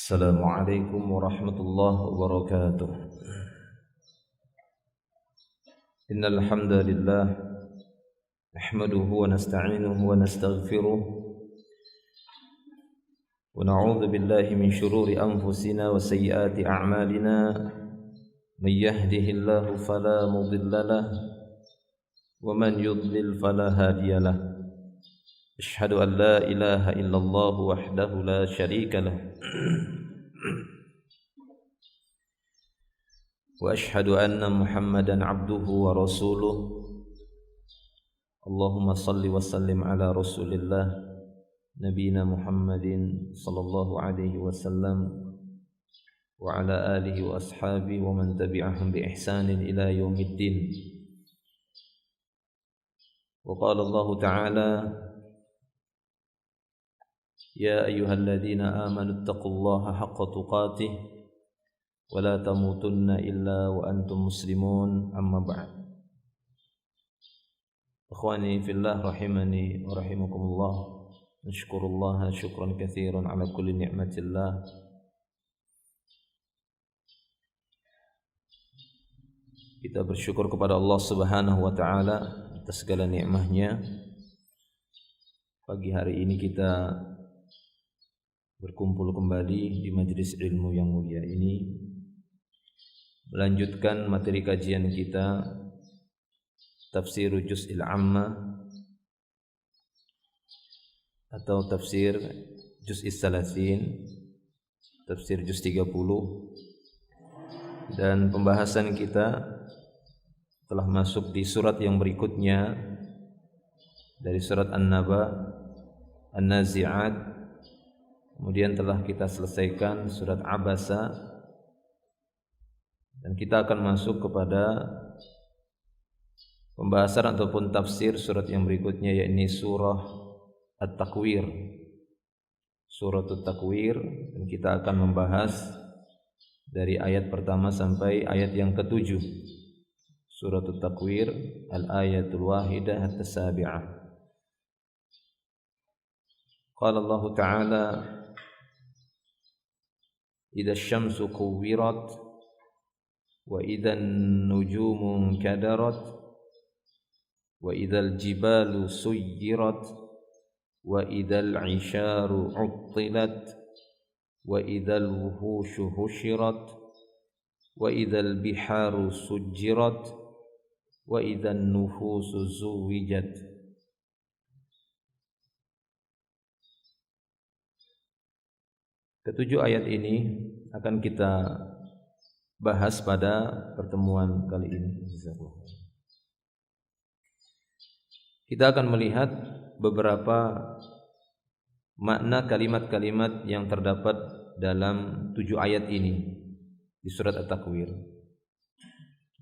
Assalamualaikum warahmatullahi wabarakatuh. Innal hamdalillah nahmaduhu wa nasta'inuhu wa nastaghfiruh wa na'udzu billahi min shururi anfusina wa sayyiati a'malina may yahdihillahu fala mudilla lahu wa man yudlil fala hadiyalah. Asyhadu an la ilaha illallah wahdahu la syarika lah wa asyhadu anna Muhammadan abduhu wa rasuluh. Allahumma salli wa sallim ala Rasulillah nabiyina Muhammadin sallallahu alaihi wasallam wa ala alihi wa ashabihi wa man tabi'ahum bi ihsanin ila yaumiddin. Wa qala Allah ta'ala ya ayyuhalladzina amanu taqullaha haqqa tuqatih wa la tamutunna illa wa antum muslimun, amma ba'd. Ikhwani fillah rahimani wa rahimakumullah, nashkurullaha syukran katsiran ala kulli ni'matillah. Kita bersyukur kepada Allah Subhanahu wa taala atas segala nikmatnya. Pagi hari ini kita berkumpul kembali di majelis ilmu yang mulia ini, melanjutkan materi kajian kita tafsir juz'il amma atau tafsir juz'is salasin, tafsir juz 30, dan pembahasan kita telah masuk di surat yang berikutnya dari surat An-Naba, An-Nazi'at. Kemudian telah kita selesaikan surat Abasa, dan kita akan masuk kepada pembahasan ataupun tafsir surat yang berikutnya, yakni surah At-Takwir, surah At-Takwir, dan kita akan membahas dari ayat pertama sampai ayat yang ke-7. Surah At-Takwir, al-ayatul wahidah at-tasabi'ah. Qala Allah Ta'ala idza asy-syamsu kuwirat wa idzan nujumu kadarat wa idzal jibalu suyyirat wa idzal 'isharu 'uttilat wa idzal wuhushu husyirat wa idzal biharu sujjirat wa idzan nufusu zuwijat. Ketujuh ayat ini akan kita bahas pada pertemuan kali ini. Kita akan melihat beberapa makna kalimat-kalimat yang terdapat dalam 7 ayat ini di surat At-Takwir.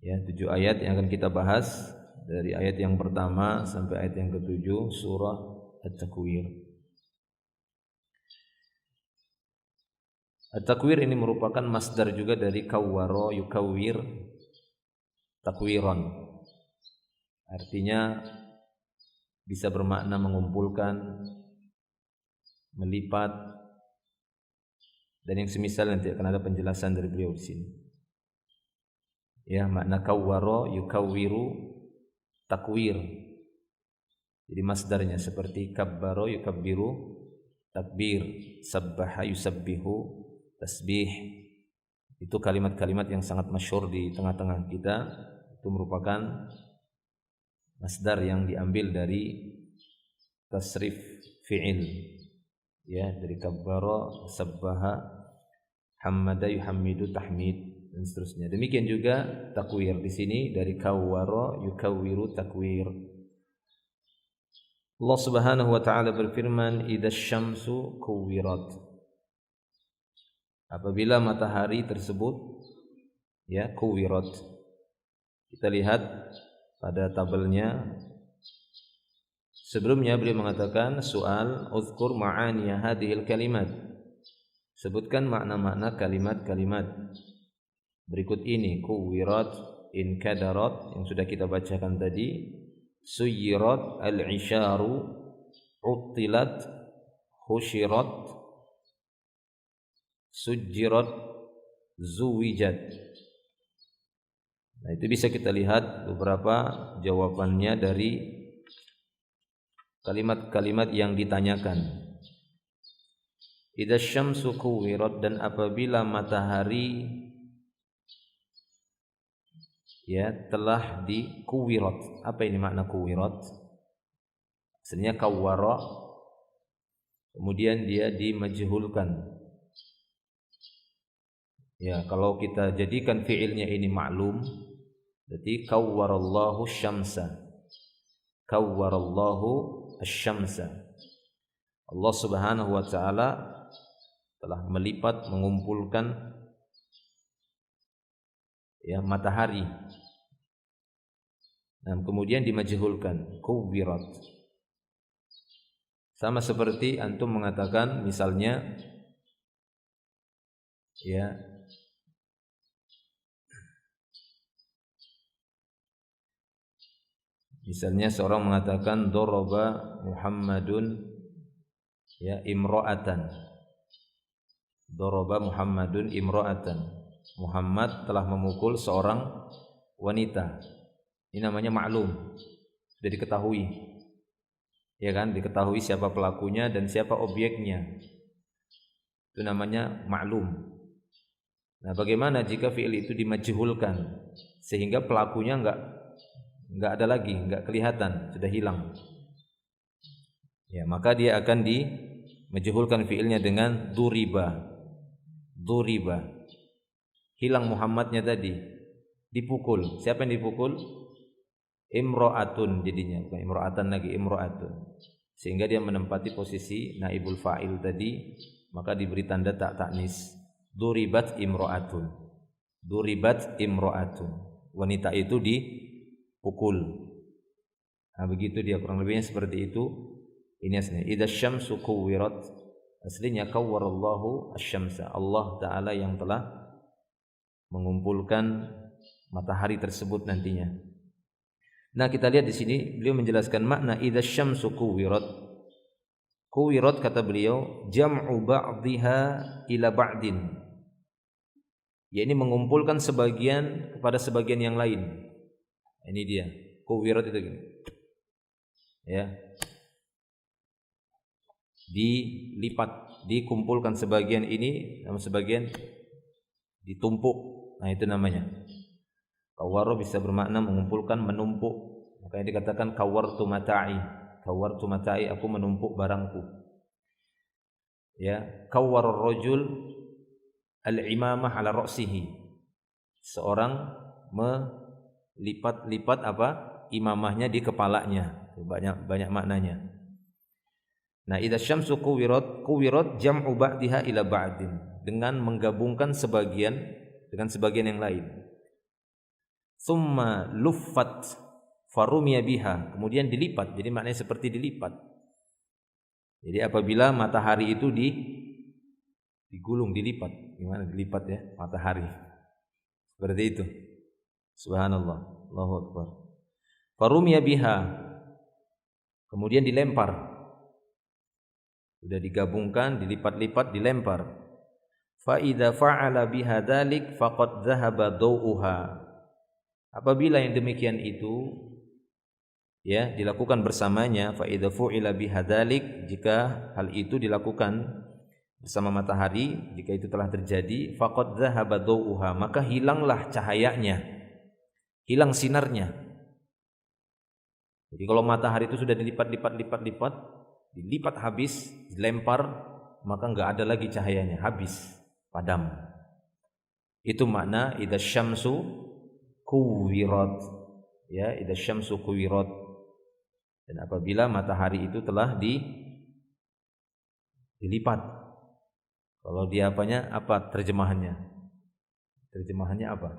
Ya, 7 ayat yang akan kita bahas dari ayat yang pertama sampai ayat yang ke-7 surah At-Takwir. At-takwir ini merupakan masdar juga dari kawwara yukawwir takwiran. Artinya bisa bermakna mengumpulkan, melipat, dan yang semisal. Nanti akan ada penjelasan dari beliau di sini. Ya, makna kawwara yukawwiru takwir. Jadi masdarnya seperti kabbara yukabbiru takbir, sabbaha yusabbihu tasbih. Itu kalimat-kalimat yang sangat masyhur di tengah-tengah kita. Itu merupakan masdar yang diambil dari tasrif fi'il, ya, dari kabbara, sabbaha, hammada yuhammidu tahmid, dan seterusnya. Demikian juga takwir di sini dari kawwara yukawwiru takwir. Allah Subhanahu wa taala berfirman idza asy-syamsu kuwirat, apabila matahari tersebut, ya, kuwirat. Kita lihat pada tabelnya. Sebelumnya beliau mengatakan soal uzkur ma'ani hadhil kalimat, sebutkan makna-makna kalimat-kalimat berikut ini. Kuwirat, inkadarat yang sudah kita bacakan tadi, suyyirat, al-isharu, uttilat, husyirat, sujjirat, zuwijat. Nah, itu bisa kita lihat beberapa jawabannya dari kalimat-kalimat yang ditanyakan. Idza syamsu kuwirat, dan apabila matahari telah dikuwirat. Apa ini makna kuwirat? Aslinya kawwara, kemudian dia dimajhulkan. Kalau kita jadikan fiilnya ini maklum, berarti kawwarallahu syamsa. Kawwarallahu asy-syamsa. Allah Subhanahu wa taala telah melipat, mengumpulkan matahari. Dan kemudian dimajhulkan, kuwirat. Sama seperti antum mengatakan misalnya misalnya seorang mengatakan daraba Muhammadun imra'atan. Daraba Muhammadun imra'atan. Muhammad telah memukul seorang wanita. Ini namanya maklum, sudah diketahui, diketahui siapa pelakunya dan siapa objeknya. Itu namanya maklum. Nah, bagaimana jika fi'il itu dimajhulkan sehingga pelakunya enggak ada lagi, enggak kelihatan, sudah hilang? Maka dia akan dimajhulkan fi'ilnya dengan duriba. Duriba. Hilang Muhammadnya tadi, dipukul. Siapa yang dipukul? Imra'atun jadinya, bukan imra'atan lagi, imra'atun. Sehingga dia menempati posisi naibul fa'il tadi, maka diberi tanda ta'nis. Duribat imra'atun. Duribat imra'atun. Wanita itu dipukul. Nah, begitu dia, kurang lebihnya seperti itu. Ini aslinya idza syamsu kuwirat. Aslinya kawwarallahu asy-syamsa. Allah taala yang telah mengumpulkan matahari tersebut nantinya. Nah, kita lihat di sini beliau menjelaskan makna idza syamsu kuwirat. Kuwirat kata beliau jam'u ba'dihha ila ba'din. Ini mengumpulkan sebagian kepada sebagian yang lain. Ini dia. Kuwirat itu gini. Dilipat, dikumpulkan sebagian ini sama sebagian ditumpuk. Nah, itu namanya. Kawwara bisa bermakna mengumpulkan, menumpuk. Makanya dikatakan kawwartu mata'i. Kawwartu mata'i, aku menumpuk barangku. Kawwara ar-rajul al-imamah ala ra'sihi. Seorang melipat-lipat imamahnya di kepalanya. Banyak maknanya. Nah, idza syamsu kuwirat jam'u ba'diha ila ba'din, dengan menggabungkan sebagian dengan sebagian yang lain. Summa luffat farumiya biha, kemudian dilipat. Jadi maknanya seperti dilipat. Jadi apabila matahari itu digulung, dilipat. Gimana dilipat matahari? Seperti itu. Subhanallah, Allahu akbar. Farumiya biha, kemudian dilempar. Sudah digabungkan, dilipat-lipat, dilempar. Fa idza fa'ala biha dzalik faqad dhahaba dawuha. Apabila yang demikian itu dilakukan bersamanya, fa idza fu'ila biha dzalik, jika hal itu dilakukan bersama matahari, jika itu telah terjadi, faqad dhahaba dawuha, maka hilanglah cahayanya, hilang sinarnya. Jadi kalau matahari itu sudah dilipat dilipat habis, dilempar, maka enggak ada lagi cahayanya, habis, padam. Itu makna idza syamsu kuwirat. Idza syamsu kuwirat. Dan apabila matahari itu telah dilipat. Kalau dia apa terjemahannya? Terjemahannya apa?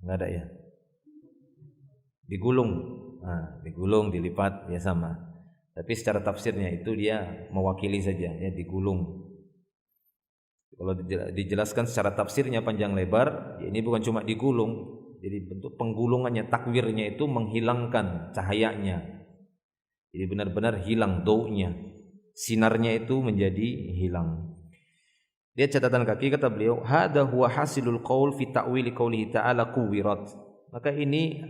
Enggak ada ya. Digulung. Nah, digulung, dilipat, sama. Tapi secara tafsirnya itu dia mewakili saja, digulung. Kalau dijelaskan secara tafsirnya panjang lebar, ini bukan cuma digulung, jadi bentuk penggulungannya, takwirnya itu menghilangkan cahayanya. Jadi benar-benar hilang daunya, sinarnya itu menjadi hilang. Lihat catatan kaki, kata beliau, hadza huwa hasilul qaul fi ta'wili qoulihi ta'ala kuwirat. Maka ini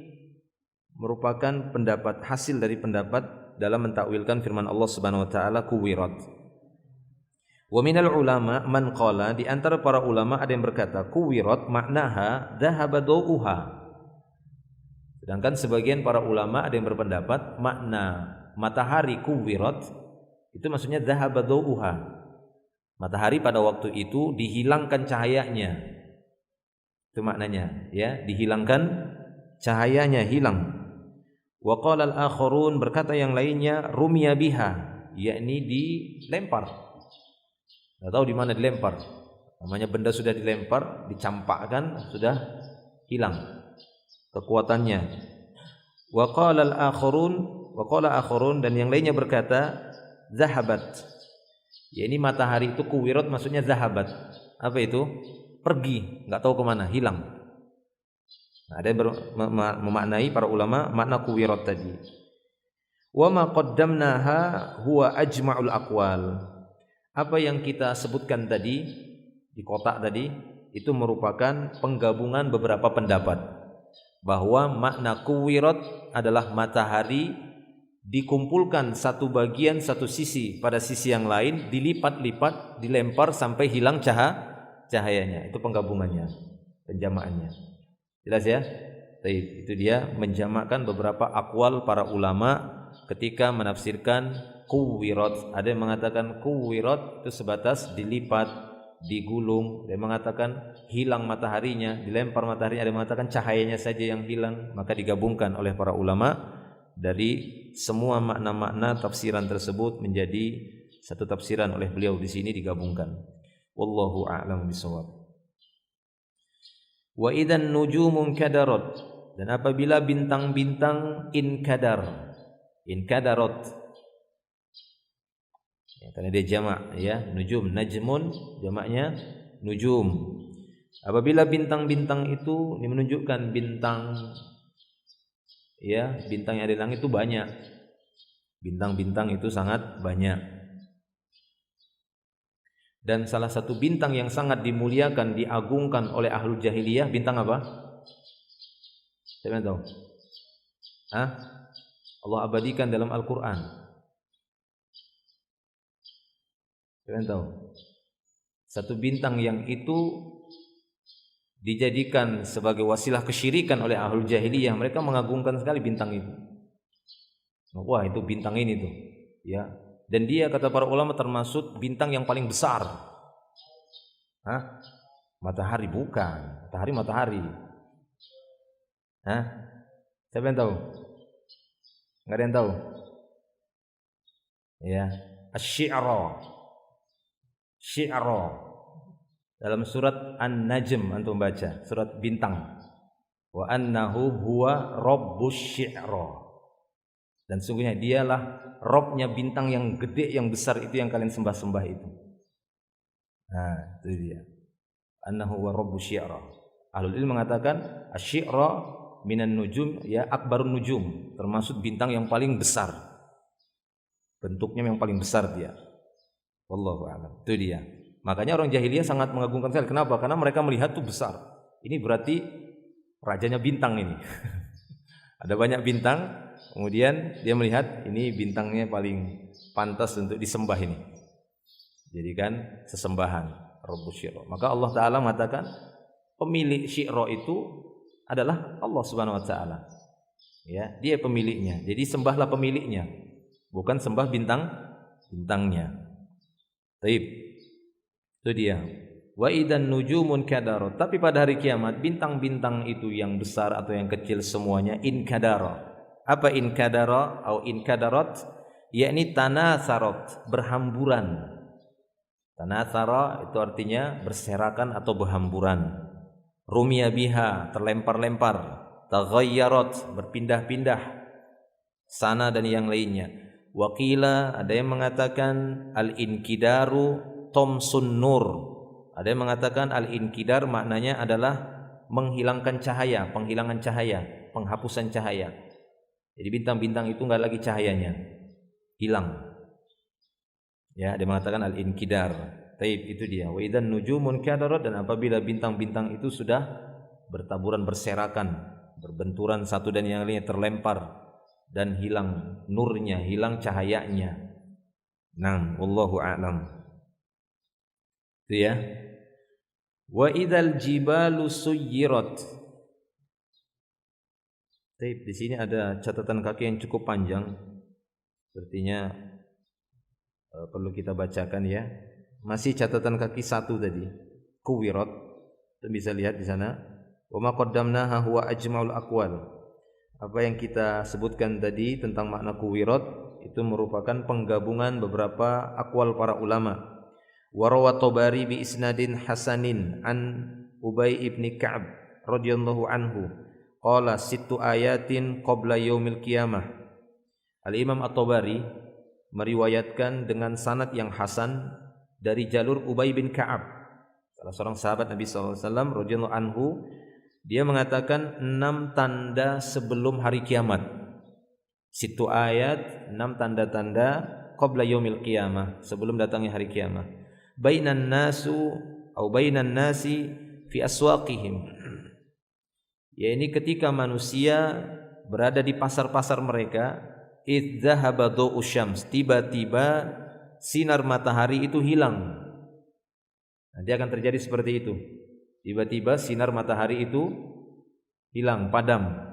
merupakan pendapat hasil dari pendapat dalam mentakwilkan firman Allah Subhanahu wa taala kuwirat. Wa minal ulama man qala, di antara para ulama ada yang berkata kuwirat maknaha dhahaba dawuha. Sedangkan sebagian para ulama ada yang berpendapat makna matahari kuwirat itu maksudnya dhahaba dawuha. Matahari pada waktu itu dihilangkan cahayanya. Itu maknanya, ya, dihilangkan cahayanya, hilang. Wa qala al-akharun, berkata yang lainnya, rumiya biha, yakni dilempar. Enggak tahu di mana dilempar. Namanya benda sudah dilempar, dicampakkan, sudah hilang kekuatannya. Wa qala al-akharun, dan yang lainnya berkata zahabat. Ya, ini matahari itu kuwirat maksudnya zahabat. Apa itu? Pergi, enggak tahu kemana, hilang. Nah, ada yang memaknai para ulama makna kuwirat tadi. Wa ma qaddamnaha huwa ajma'ul aqwal. Apa yang kita sebutkan tadi di kotak tadi itu merupakan penggabungan beberapa pendapat bahwa makna kuwirat adalah matahari dikumpulkan satu bagian satu sisi pada sisi yang lain, dilipat-lipat, dilempar sampai hilang cahayanya. Itu penggabungannya, penjamaannya. Jelas ya? Baik, itu dia menjamakkan beberapa aqwal para ulama ketika menafsirkan kuwirat. Ada yang mengatakan kuwirat itu sebatas dilipat, digulung. Ada yang mengatakan hilang mataharinya, dilempar mataharinya. Ada yang mengatakan cahayanya saja yang hilang. Maka digabungkan oleh para ulama. Dari semua makna-makna tafsiran tersebut menjadi satu tafsiran oleh beliau di sini digabungkan. Wallahu a'lam bishawab. Wa idzan nujumun kadarat, dan apabila bintang-bintang inkadarat. Ya, karena dia jamak ya, nujum, najmun jamaknya nujum. Apabila bintang-bintang itu menunjukkan bintang, ya, bintang yang ada di langit itu banyak. Bintang-bintang itu sangat banyak. Dan salah satu bintang yang sangat dimuliakan, diagungkan oleh ahlul jahiliyah, bintang apa? Siapa yang tahu? Allah abadikan dalam Al-Quran. Siapa yang tahu? Satu bintang yang itu dijadikan sebagai wasilah kesyirikan oleh ahlul jahiliyah. Mereka mengagungkan sekali bintang itu. Wah, itu bintang ini tuh, ya. Dan dia, kata para ulama, termasuk bintang yang paling besar. Matahari bukan. Matahari. Siapa yang tahu? Enggak ada yang tahu? Ya, asy-syi'ra. Dalam surat An-Najm antum baca, surat bintang. Wa annahu huwa rabbus syi'ra. Dan sungguhnya dialah Robnya bintang yang gede, yang besar itu yang kalian sembah-sembah itu. Nah, itu dia. Annahu huwa rabbus syi'ra. Ahlul ilm mengatakan asy-syi'ra minan nujum, ya, akbarun nujum, termasuk bintang yang paling besar. Bentuknya yang paling besar dia. Wallahu a'lam. Itu dia. Makanya orang jahiliyah sangat mengagungkan sekali. Kenapa? Karena mereka melihat itu besar. Ini berarti rajanya bintang ini. Ada banyak bintang, kemudian dia melihat ini bintangnya paling pantas untuk disembah ini. Jadikan sesembahan Rabbus Syi'ra. Maka Allah Ta'ala mengatakan pemilik Syi'ra itu adalah Allah Subhanahu Wa Ta'ala. Ya, dia pemiliknya. Jadi sembahlah pemiliknya, bukan sembah bintangnya. Taib. Itu dia. Wa idan nujumun kadarat. Tapi pada hari kiamat bintang-bintang itu yang besar atau yang kecil semuanya inkadara. Apa inkadara atau inkadarat? Yakni tanasarat, berhamburan. Tanasara itu artinya berserakan atau berhamburan. Rumiya biha, terlempar-lempar. Taghayyarat, berpindah-pindah sana dan yang lainnya. Waqila, ada yang mengatakan al-inkidaru tomsun nur. Ada yang mengatakan al-inkidar maknanya adalah menghilangkan cahaya, penghilangan cahaya, penghapusan cahaya. Jadi bintang-bintang itu enggak lagi cahayanya, hilang. Ya, ada yang mengatakan al-inkidar. Taib, itu dia. Wa idzan nujumun kadarat, dan apabila bintang-bintang itu sudah bertaburan, berserakan, berbenturan satu dan yang lainnya, terlempar dan hilang nurnya, hilang cahayanya. Nah, wallahu a'lam. Itu ya. Wa idzal jibalu suyyirat. Taib, di sini ada catatan kaki yang cukup panjang. Sepertinya perlu kita bacakan ya. Masih catatan kaki satu tadi. Kuwirat. Kita bisa lihat di sana. Wa ma qaddamnaha huwa ajma'ul aqwal. Apa yang kita sebutkan tadi tentang makna kuwirat itu merupakan penggabungan beberapa aqwal para ulama. Wa rawa Tabari bi isnadin hasanin an Ubay ibn Ka'ab radhiyallahu anhu qala sittu ayatin qabla yaumil qiyamah. Al-Imam At-Tabari meriwayatkan dengan sanad yang hasan dari jalur Ubay bin Ka'ab, salah seorang sahabat Nabi SAW radhiyallahu anhu. Dia mengatakan 6 tanda sebelum hari kiamat. Situ ayat, 6 tanda-tanda qabla yaumil qiyamah, sebelum datangnya hari kiamat. Bainan nasi fi aswaqihim. Ya, ini ketika manusia berada di pasar-pasar mereka, idzahaba dha'u syams, tiba-tiba sinar matahari itu hilang. Nanti akan terjadi seperti itu. Tiba-tiba sinar matahari itu hilang, padam.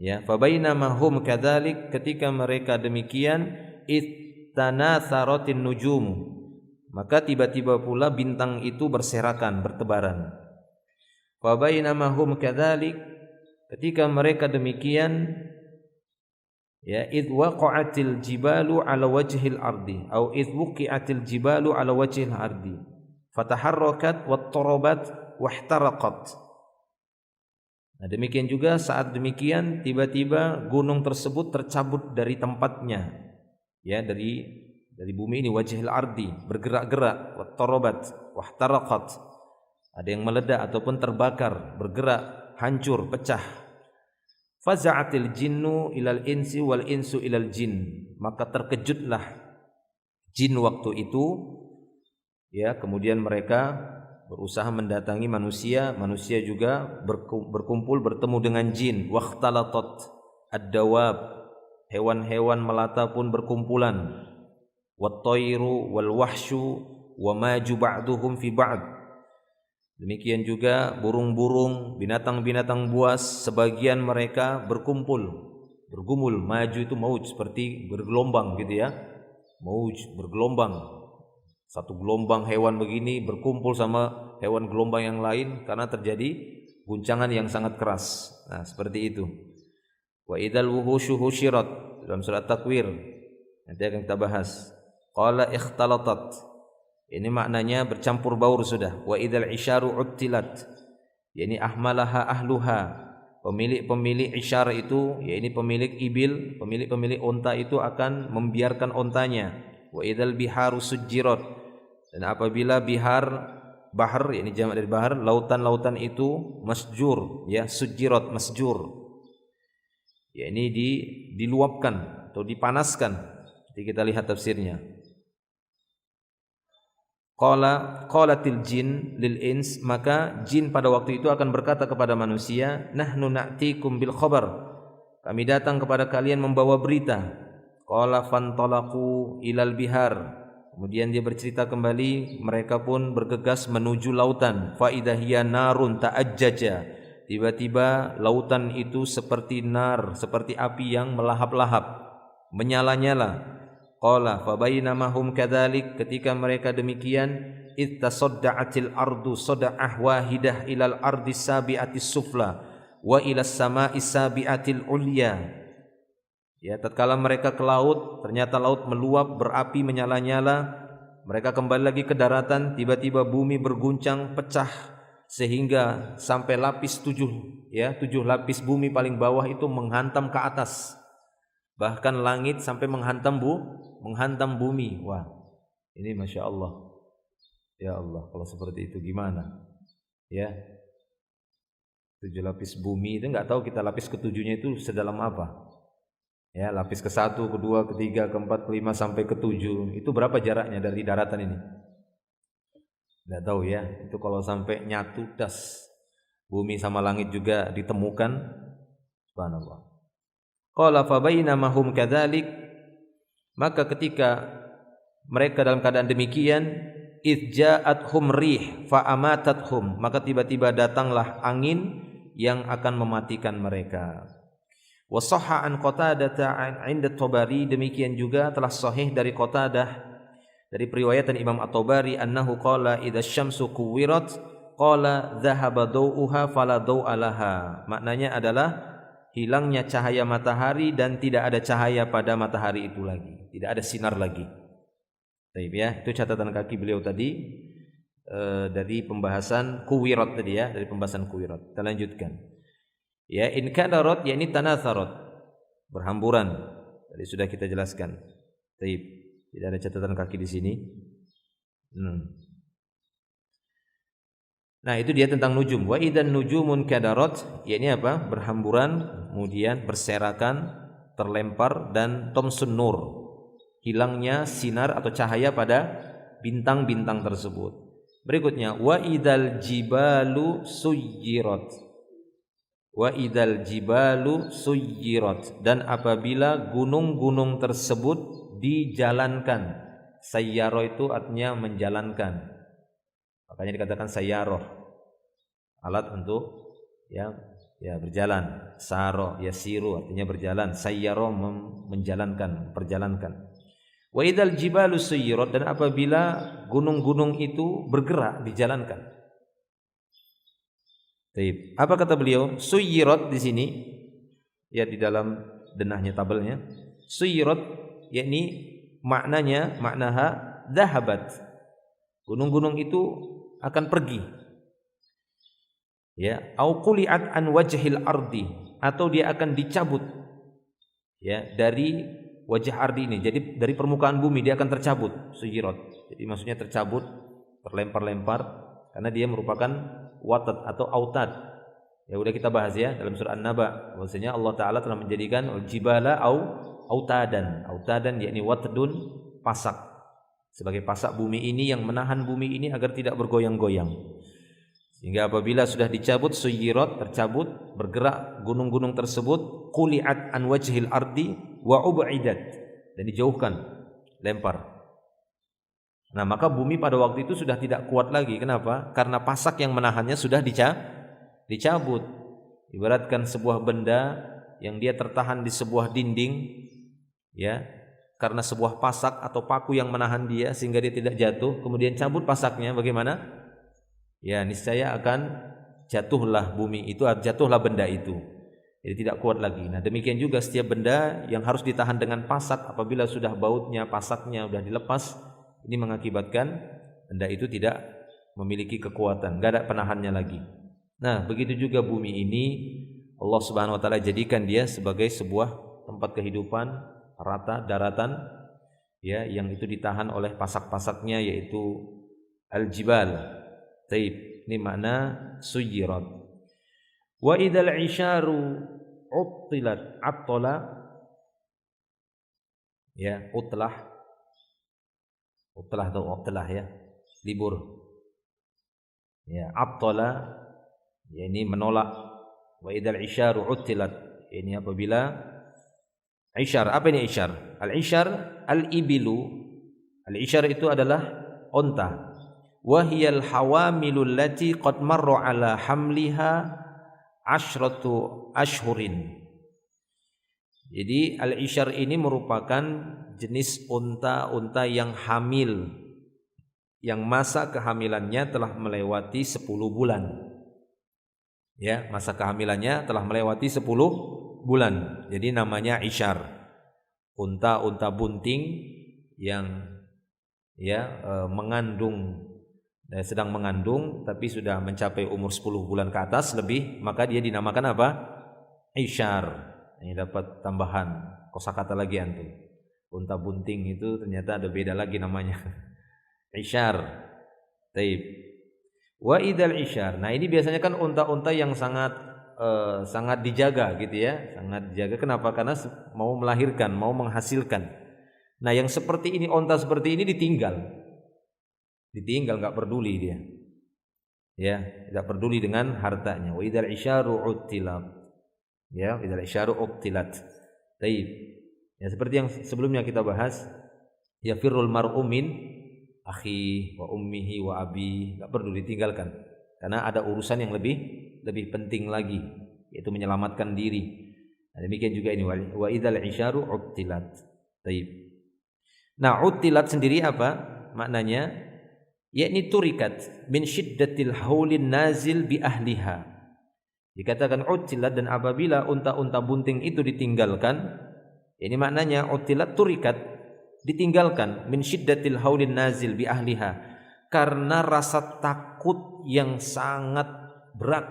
Ya, fa bainama hum kadzalik, ketika mereka demikian, ittanatharatin nujum, maka tiba-tiba pula bintang itu berserakan, bertebaran. Fa bainama hum kadzalik, ketika mereka demikian, ya, id waqa'atil jibalu ala wajhil ardi atau id wuqi'atil jibalu ala wajhil ardi fataharrakat wattarabat wahtaraqat. Nah, demikian juga saat demikian tiba-tiba gunung tersebut tercabut dari tempatnya, ya, dari bumi ini, wajhil ardi, bergerak-gerak, wattarabat wahtaraqat, ada yang meledak ataupun terbakar, bergerak, hancur, pecah. Faza'atil jinnu ilal insi wal insu ilal jin, maka terkejutlah jin waktu itu, ya, kemudian mereka berusaha mendatangi manusia, manusia juga berkumpul bertemu dengan jin. Wakhtalatat ad-dawab, hewan-hewan melata pun berkumpulan. Wat-tayru wal wahsyu wa maju ba'duhum fi ba'd. Demikian juga burung-burung, binatang-binatang buas, sebagian mereka berkumpul, bergumul. Maju itu mauj, seperti bergelombang gitu ya. Mauj, bergelombang. Satu gelombang hewan begini berkumpul sama hewan gelombang yang lain karena terjadi guncangan yang sangat keras. Nah, seperti itu. Wa idzal wuhusyu husyirat, dalam surat Takwir. Nanti akan kita bahas. Qala ikhtalatat. Ini maknanya bercampur baur sudah. Wa idzal isyaru uttilat. Yani ahmalaha ahluha. Pemilik-pemilik isyar itu, yakni pemilik ibil, pemilik-pemilik unta itu akan membiarkan untanya. Wa idzal biharu sujjirat. Dan apabila bahar, yakni jamak dari bahar, lautan-lautan itu masjur, ya, sujjirat, masjur. Ya, ini diluapkan atau dipanaskan. Jadi kita lihat tafsirnya. Qalatil jin lil ins, maka jin pada waktu itu akan berkata kepada manusia, nahnu na'tikum bil khabar, kami datang kepada kalian membawa berita. Qala fantalaqu ilal bihar, kemudian dia bercerita kembali, mereka pun bergegas menuju lautan. Fa idza hiya narun ta'ajjaja, tiba-tiba lautan itu seperti nar, seperti api yang melahap-lahap, menyala-nyala. Qala fa bainama hum kadzalik, ketika mereka demikian, ittasadda'atil ardu sada'ah wahidah ilal ardi sabi'atis sufla wa ilas sama'i sabi'atil ulya. Ya, tatkala mereka ke laut, ternyata laut meluap, berapi, menyala-nyala. Mereka kembali lagi ke daratan, tiba-tiba bumi berguncang, pecah, sehingga sampai lapis 7 lapis bumi paling bawah itu menghantam ke atas. Bahkan langit sampai menghantam bumi. Wah, ini Masya Allah. Ya Allah, kalau seperti itu gimana? Ya, 7 lapis bumi itu nggak tahu kita lapis ke-7-nya itu sedalam apa. Ya, lapis ke-1, ke-2, ke-3, ke-4, ke-5 sampai ke-7. Itu berapa jaraknya dari daratan ini? Tidak tahu ya, itu kalau sampai nyatu das bumi sama langit juga ditemukan, subhanallah. Qala fa bainama hum kadzalik, maka ketika mereka dalam keadaan demikian, idh ja'athum rih fa amatathum, maka tiba-tiba datanglah angin yang akan mematikan mereka. Wa sahha an Qatadah 'inda Tabari, demikian juga telah sahih dari Qatadah dari periwayatan Imam At-Tabari annahu qala idza syamsu kuwirat qala dhahaba daw'uha fala daw'a laha. Maknanya adalah hilangnya cahaya matahari dan tidak ada cahaya pada matahari itu lagi, tidak ada sinar lagi. Baik ya, itu catatan kaki beliau tadi dari pembahasan kuwirat tadi ya, dari pembahasan kuwirat. Kita lanjutkan. Ya, in kadarat yakni tanatharat, berhamburan. Tadi sudah kita jelaskan. Baik, tidak ada catatan kaki di sini. Nah, itu dia tentang nujum. Wa idan nujumun kadarat, yakni apa? Berhamburan, kemudian berserakan, terlempar dan tomsun nur, hilangnya sinar atau cahaya pada bintang-bintang tersebut. Berikutnya wa idal jibalu suyyirat. Wa idal jibalu suyyirat, dan apabila gunung-gunung tersebut dijalankan. Sayyara itu artinya menjalankan. Makanya dikatakan sayyarah, alat untuk ya berjalan. Saro yasiru artinya berjalan, sayyara menjalankan, perjalankan. Wa idal jibalu suyyirat, dan apabila gunung-gunung itu bergerak, dijalankan. Baik, apa kata beliau? Suyyirat di sini ya, di dalam denahnya tabelnya. Suyyirat yakni maknanya, maknaha dhahabat. Gunung-gunung itu akan pergi. Ya, au quli'at an wajhil ardi, atau dia akan dicabut ya dari wajah ardi ini. Jadi dari permukaan bumi dia akan tercabut, suyyirat. Jadi maksudnya tercabut, terlempar-lempar, karena dia merupakan watad atau autad. Ya udah kita bahas ya dalam surah An-Naba, bahwasanya Allah Taala telah menjadikan al-jibala autadan. Autadan yakni watadun, pasak. Sebagai pasak bumi ini yang menahan bumi ini agar tidak bergoyang-goyang. Sehingga apabila sudah dicabut, suyyirat, tercabut, bergerak gunung-gunung tersebut, quli'at an wajhil ardi wa ub'idat, dan dijauhkan, lempar. Nah, maka bumi pada waktu itu sudah tidak kuat lagi. Kenapa? Karena pasak yang menahannya sudah dicabut. Ibaratkan sebuah benda yang dia tertahan di sebuah dinding, ya, karena sebuah pasak atau paku yang menahan dia sehingga dia tidak jatuh, kemudian cabut pasaknya, bagaimana? Ya, niscaya akan jatuhlah bumi itu, jatuhlah benda itu. Jadi tidak kuat lagi. Nah, demikian juga setiap benda yang harus ditahan dengan pasak, apabila sudah bautnya, pasaknya sudah dilepas, ini mengakibatkan benda itu tidak memiliki kekuatan, tidak ada penahannya lagi. Nah, begitu juga bumi ini, Allah Subhanahu wa taala jadikan dia sebagai sebuah tempat kehidupan, rata, daratan, ya, yang itu ditahan oleh pasak-pasaknya, yaitu al-jibal. Taib, ini makna suyyirat. Wa idzal isyaru uttilat, attala, ya, utlah atau utlah ya, libur. Ya, attala yakni menolak. Wa idzal isyaru uttilat, ini apabila isyar. Apa ini isyar? Al-isyar al-ibilu. Al-isyar itu adalah unta. Wa hiyal hawamilul lati qad marra ala hamliha asyratu ashhurin. Jadi al-isyar ini merupakan jenis unta-unta yang hamil, yang masa kehamilannya telah melewati 10 bulan. Ya, masa kehamilannya telah melewati 10 bulan. Jadi namanya isyar. Unta-unta bunting yang mengandung, sedang mengandung tapi sudah mencapai umur 10 bulan ke atas lebih, maka dia dinamakan apa? Isyar. Ini dapat tambahan kosakata lagi antum. Unta bunting itu ternyata ada beda lagi namanya. Isyar. Taib. Wa idzal isyar. Nah, ini biasanya kan unta-unta yang sangat dijaga gitu ya, sangat dijaga. Kenapa? Karena mau melahirkan, mau menghasilkan. Nah, yang seperti ini, unta seperti ini ditinggal. ditinggal, enggak peduli dia. Ya, tidak peduli dengan hartanya. Wa idzal isyaru uttilat. Ya, idzal isyaru uttilat. Baik. Ya, seperti yang sebelumnya kita bahas, ya firrul mar'u min akhi wa ummihi wa abi, enggak perlu ditinggalkan. Karena ada urusan yang lebih penting lagi, yaitu menyelamatkan diri. Nah, demikian juga ini wa idzal isyaru uttilat. Baik. Nah, uttilat sendiri apa maknanya? Yakni turikat min syiddatil haulin nazil bi ahliha. Dikatakan utilat, dan apabila unta-unta bunting itu ditinggalkan, ini maknanya utilat turikat, ditinggalkan, min syiddatil haulin nazil bi ahliha, karena rasa takut yang sangat berat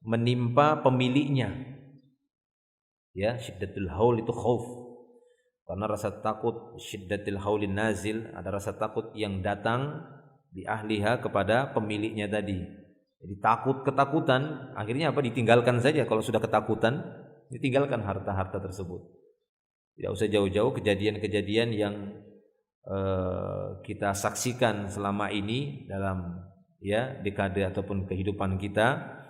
menimpa pemiliknya. Ya, syiddatul haul itu khauf. Karena rasa takut, syiddatil haulin nazil, ada rasa takut yang datang di ahliha kepada pemiliknya tadi. Jadi ketakutan, akhirnya apa? Ditinggalkan saja. Kalau sudah ketakutan, ditinggalkan harta-harta tersebut. Tidak usah jauh-jauh kejadian-kejadian yang kita saksikan selama ini dalam dekade ataupun kehidupan kita,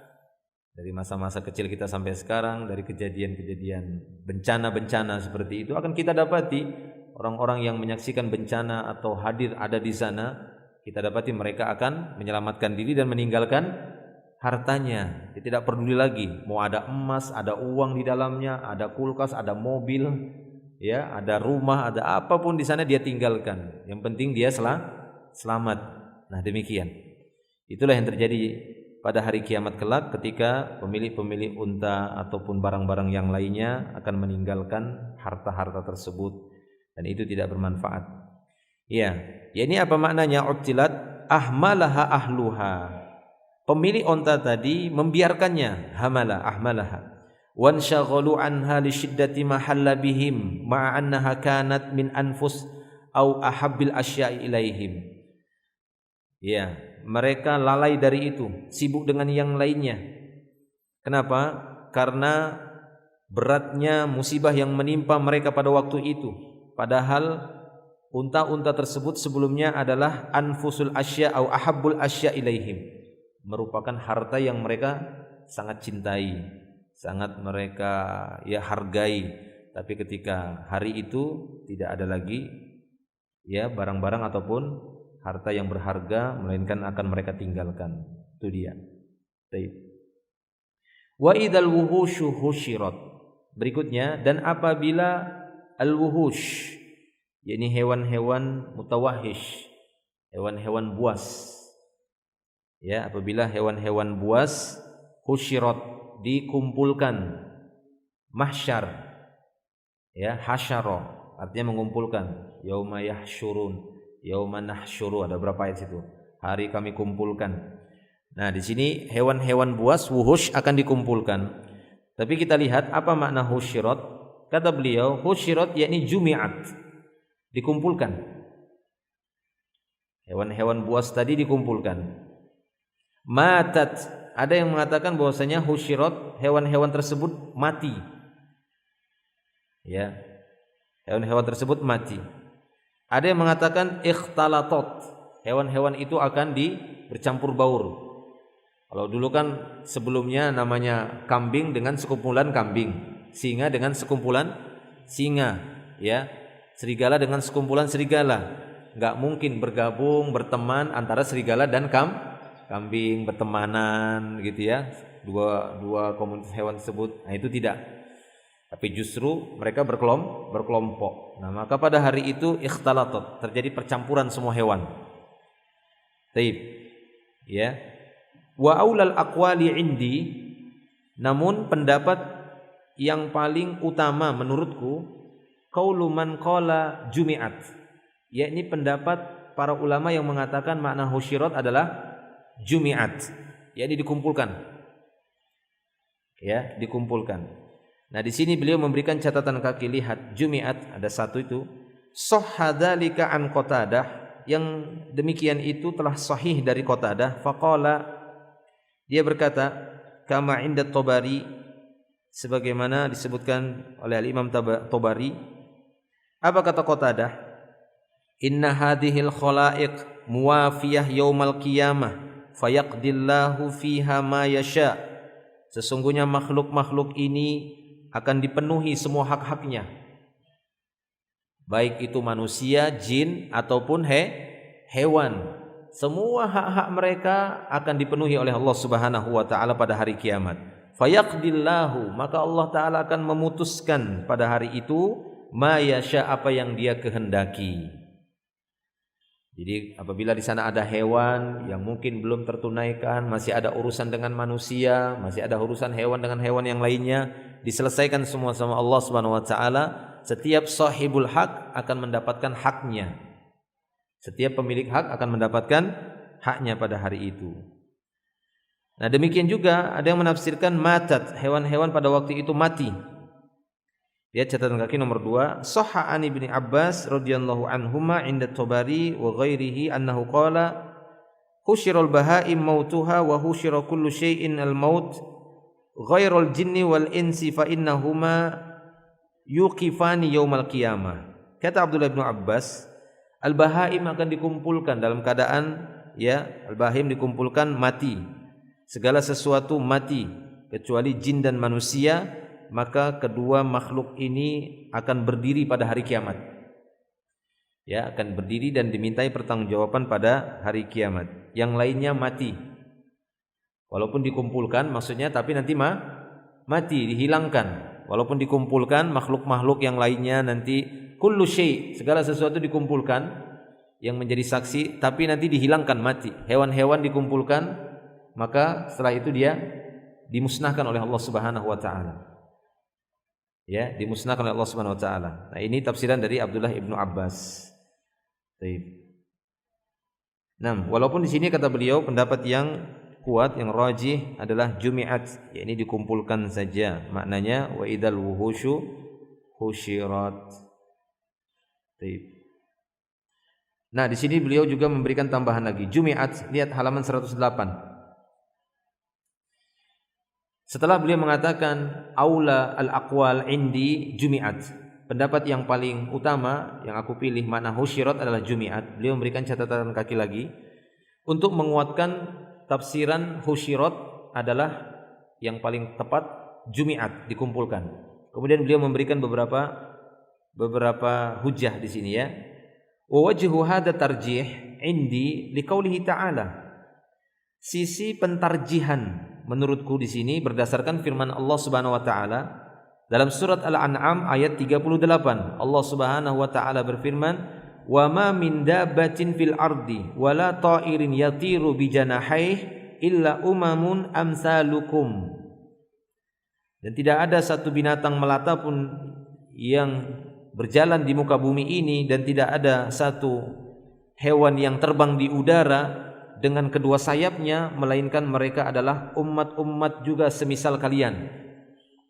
dari masa-masa kecil kita sampai sekarang, dari kejadian-kejadian bencana-bencana seperti itu akan kita dapati orang-orang yang menyaksikan bencana atau hadir ada di sana. Kita dapati mereka akan menyelamatkan diri dan meninggalkan hartanya. Dia tidak peduli lagi mau ada emas, ada uang di dalamnya, ada kulkas, ada mobil, ya, ada rumah, ada apapun di sana dia tinggalkan. Yang penting dia selamat. Nah, demikian. Itulah yang terjadi pada hari kiamat kelak ketika pemilik-pemilik unta ataupun barang-barang yang lainnya akan meninggalkan harta-harta tersebut, dan itu tidak bermanfaat. Ya, ini apa maknanya utilat? Ahmalaha ahluha. Pemilik unta tadi membiarkannya, hamala ahmalaha. Wansyaghalu anha li syiddati mahalla bihim ma'a annaha kanat min anfus au ahabbil asya'i ilaihim. Ya, mereka lalai dari itu, sibuk dengan yang lainnya. Kenapa? Karena beratnya musibah yang menimpa mereka pada waktu itu. Padahal unta-unta tersebut sebelumnya adalah anfusul asya au ahabbul asya ilaihim, merupakan harta yang mereka sangat cintai, sangat mereka hargai. Tapi ketika hari itu tidak ada lagi barang-barang ataupun harta yang berharga, melainkan akan mereka tinggalkan. Itu dia. Baik. Wa idzal wuhushu husyirat. Berikutnya, dan apabila al-wuhush, yakni hewan-hewan mutawahish, hewan-hewan buas. Ya, apabila hewan-hewan buas husyirat, dikumpulkan, mahsyar, ya, hasyara artinya mengumpulkan, yauma yahsyurun, yauma nahsyuru, ada berapa ayat situ? Hari kami kumpulkan. Nah, di sini hewan-hewan buas wuhush akan dikumpulkan. Tapi kita lihat apa makna husyirat. Kata beliau, husyirat yakni jumi'at, dikumpulkan. Hewan-hewan buas tadi dikumpulkan. Matat, ada yang mengatakan bahwasanya husyirat, hewan-hewan tersebut mati. Ya, hewan-hewan tersebut mati. Ada yang mengatakan ikhtalatot, hewan-hewan itu akan bercampur baur. Kalau dulu kan sebelumnya namanya kambing dengan sekumpulan kambing, singa dengan sekumpulan singa, ya. Serigala dengan sekumpulan serigala. Enggak mungkin bergabung, berteman antara serigala dan kambing, bertemanan gitu ya. Dua komunitas hewan tersebut. Nah, itu tidak. Tapi justru mereka berkelompok. Nah, maka pada hari itu ikhtalatat, terjadi percampuran semua hewan. Taib. Ya. Wa aulal aqwali indi, namun pendapat yang paling utama menurutku, qaulu man qala jumi'at, yakni pendapat para ulama yang mengatakan makna husyirat adalah jumi'at, yakni dikumpulkan. Ya, dikumpulkan. Nah, di sini beliau memberikan catatan kaki, lihat jumi'at ada satu itu, sahhadzalika an Qatadah, yang demikian itu telah sahih dari Qatadah. Faqala, dia berkata, kama inda Tabari, sebagaimana disebutkan oleh Imam Tabari. Apa kata Qatadah? Inna hadhil khalaiq muwafiyah yaumal qiyamah fayaqdillahu fiha ma yasha. Sesungguhnya makhluk-makhluk ini akan dipenuhi semua hak-haknya, baik itu manusia, jin ataupun hewan. Semua hak-hak mereka akan dipenuhi oleh Allah Subhanahu wa taala pada hari kiamat. Fayaqdillahu, maka Allah taala akan memutuskan pada hari itu ma yasha, apa yang Dia kehendaki. Jadi apabila di sana ada hewan yang mungkin belum tertunaikan, masih ada urusan dengan manusia, masih ada urusan hewan dengan hewan yang lainnya, diselesaikan semua sama Allah Subhanahu wa taala. Setiap sahibul hak akan mendapatkan haknya. Setiap pemilik hak akan mendapatkan haknya pada hari itu. Nah, demikian juga ada yang menafsirkan matat, hewan-hewan pada waktu itu mati. Lihat catatan kaki nomor 2. Shahha an Ibnu Abbas radhiyallahu anhuma 'inda Tabari wa ghairihi annahu qala husyiral bahaim mautuha wa husyira kullu syai'in al-maut ghairal jinni wal insi fa innahuma yuqifani yaumal qiyamah. Kata Abdullah bin Abbas, al-bahaim akan dikumpulkan dalam keadaan al-bahaim dikumpulkan mati. Segala sesuatu mati kecuali jin dan manusia, maka kedua makhluk ini akan berdiri pada hari kiamat. Akan berdiri dan dimintai pertanggungjawaban pada hari kiamat. Yang lainnya mati. Walaupun dikumpulkan maksudnya, tapi nanti mati, dihilangkan. Walaupun dikumpulkan makhluk-makhluk yang lainnya nanti kullu syai', segala sesuatu dikumpulkan yang menjadi saksi, tapi nanti dihilangkan, mati. Hewan-hewan dikumpulkan, maka setelah itu dia dimusnahkan oleh Allah Subhanahu wa taala. Dimusnahkan oleh Allah Subhanahu wa taala. Nah, ini tafsiran dari Abdullah ibnu Abbas. Baik. Nah, walaupun di sini kata beliau pendapat yang kuat, yang rajih adalah jumi'at, ini dikumpulkan saja. Maknanya wa idzal wuhusyu husyirat. Baik. Nah, di sini beliau juga memberikan tambahan lagi. Jumi'at, lihat halaman 108. Setelah beliau mengatakan aula al-aqwal indi jumi'at, pendapat yang paling utama yang aku pilih makna husyirat adalah jumi'at, beliau memberikan catatan kaki lagi untuk menguatkan tafsiran husyirat adalah yang paling tepat jumi'at, dikumpulkan. Kemudian beliau memberikan beberapa hujjah di sini Wa wajhu hadza tarjih indi liqaulihi ta'ala. Sisi pentarjihan menurutku di sini berdasarkan firman Allah Subhanahu wa taala dalam surat Al-An'am ayat 38. Allah Subhanahu wa taala berfirman, "Wa ma min dabbatin fil ardi wa la ta'irin yatiru bi janahaihi illa umamun amsalukum." Dan tidak ada satu binatang melata pun yang berjalan di muka bumi ini, dan tidak ada satu hewan yang terbang di udara dengan kedua sayapnya, melainkan mereka adalah umat-umat juga semisal kalian.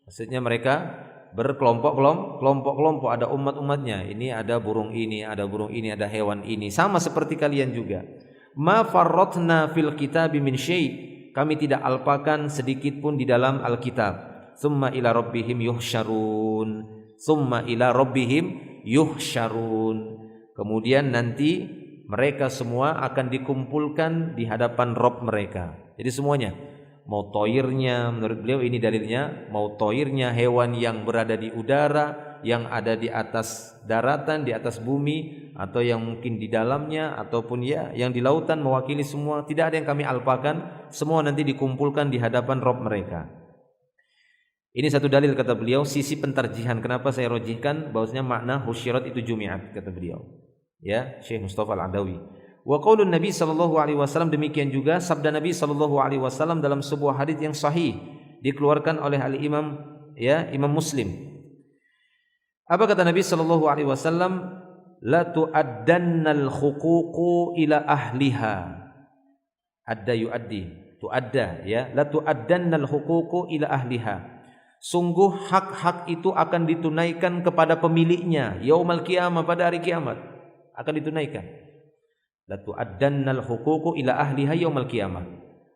Maksudnya mereka berkelompok-kelompok, ada umat-umatnya. Ini ada burung ini, ada burung ini, ada hewan ini, sama seperti kalian juga. Ma farratna fil kitabi min syai', kami tidak alpakan sedikit pun di dalam Alkitab. Summa ila rabbihim yuhsyarun. Kemudian nanti mereka semua akan dikumpulkan di hadapan Rabb mereka. Jadi semuanya, mau toirnya, menurut beliau ini dalilnya, mau toirnya, hewan yang berada di udara, yang ada di atas daratan, di atas bumi, atau yang mungkin di dalamnya, ataupun yang di lautan, mewakili semua, tidak ada yang kami alpakan, semua nanti dikumpulkan di hadapan Rabb mereka. Ini satu dalil kata beliau, sisi pentarjihan. Kenapa saya rojihkan bahwasanya makna husyirat itu jumi'at, kata beliau. Syekh Mustafa Al-Adawi. Wa qaulun Nabi sallallahu alaihi wasallam, demikian juga sabda Nabi sallallahu alaihi wasallam dalam sebuah hadis yang sahih dikeluarkan oleh al-Imam Imam Muslim. Apa kata Nabi sallallahu alaihi wasallam? La tu'addannal huququ ila ahliha. Adda yuaddi, tuadda la tu'addannal huququ ila ahliha. Sungguh hak-hak itu akan ditunaikan kepada pemiliknya yaumal qiyamah, pada hari kiamat akan ditunaikan. La tu'addannal huququ ila ahliha yaumal qiyamah.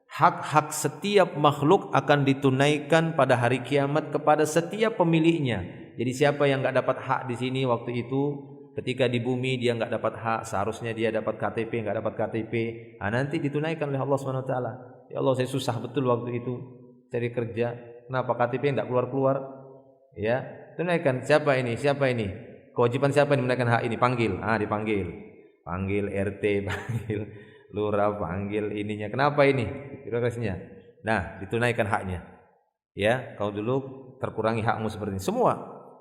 Hak-hak setiap makhluk akan ditunaikan pada hari kiamat kepada setiap pemiliknya. Jadi siapa yang enggak dapat hak di sini waktu itu, ketika di bumi dia enggak dapat hak, seharusnya dia dapat KTP, enggak dapat KTP. Nanti ditunaikan oleh Allah Subhanahu wa taala. Ya Allah, saya susah betul waktu itu cari kerja. Kenapa KTP enggak keluar-keluar? Ya, tunaikan. Siapa ini? Kewajiban siapa yang menunaikan hak ini? Panggil. Dipanggil. Panggil RT, panggil lurah, panggil ininya. Kenapa ini? Birokrasinya. Nah, ditunaikan haknya. Ya, kau dulu terkurangi hakmu seperti ini. Semua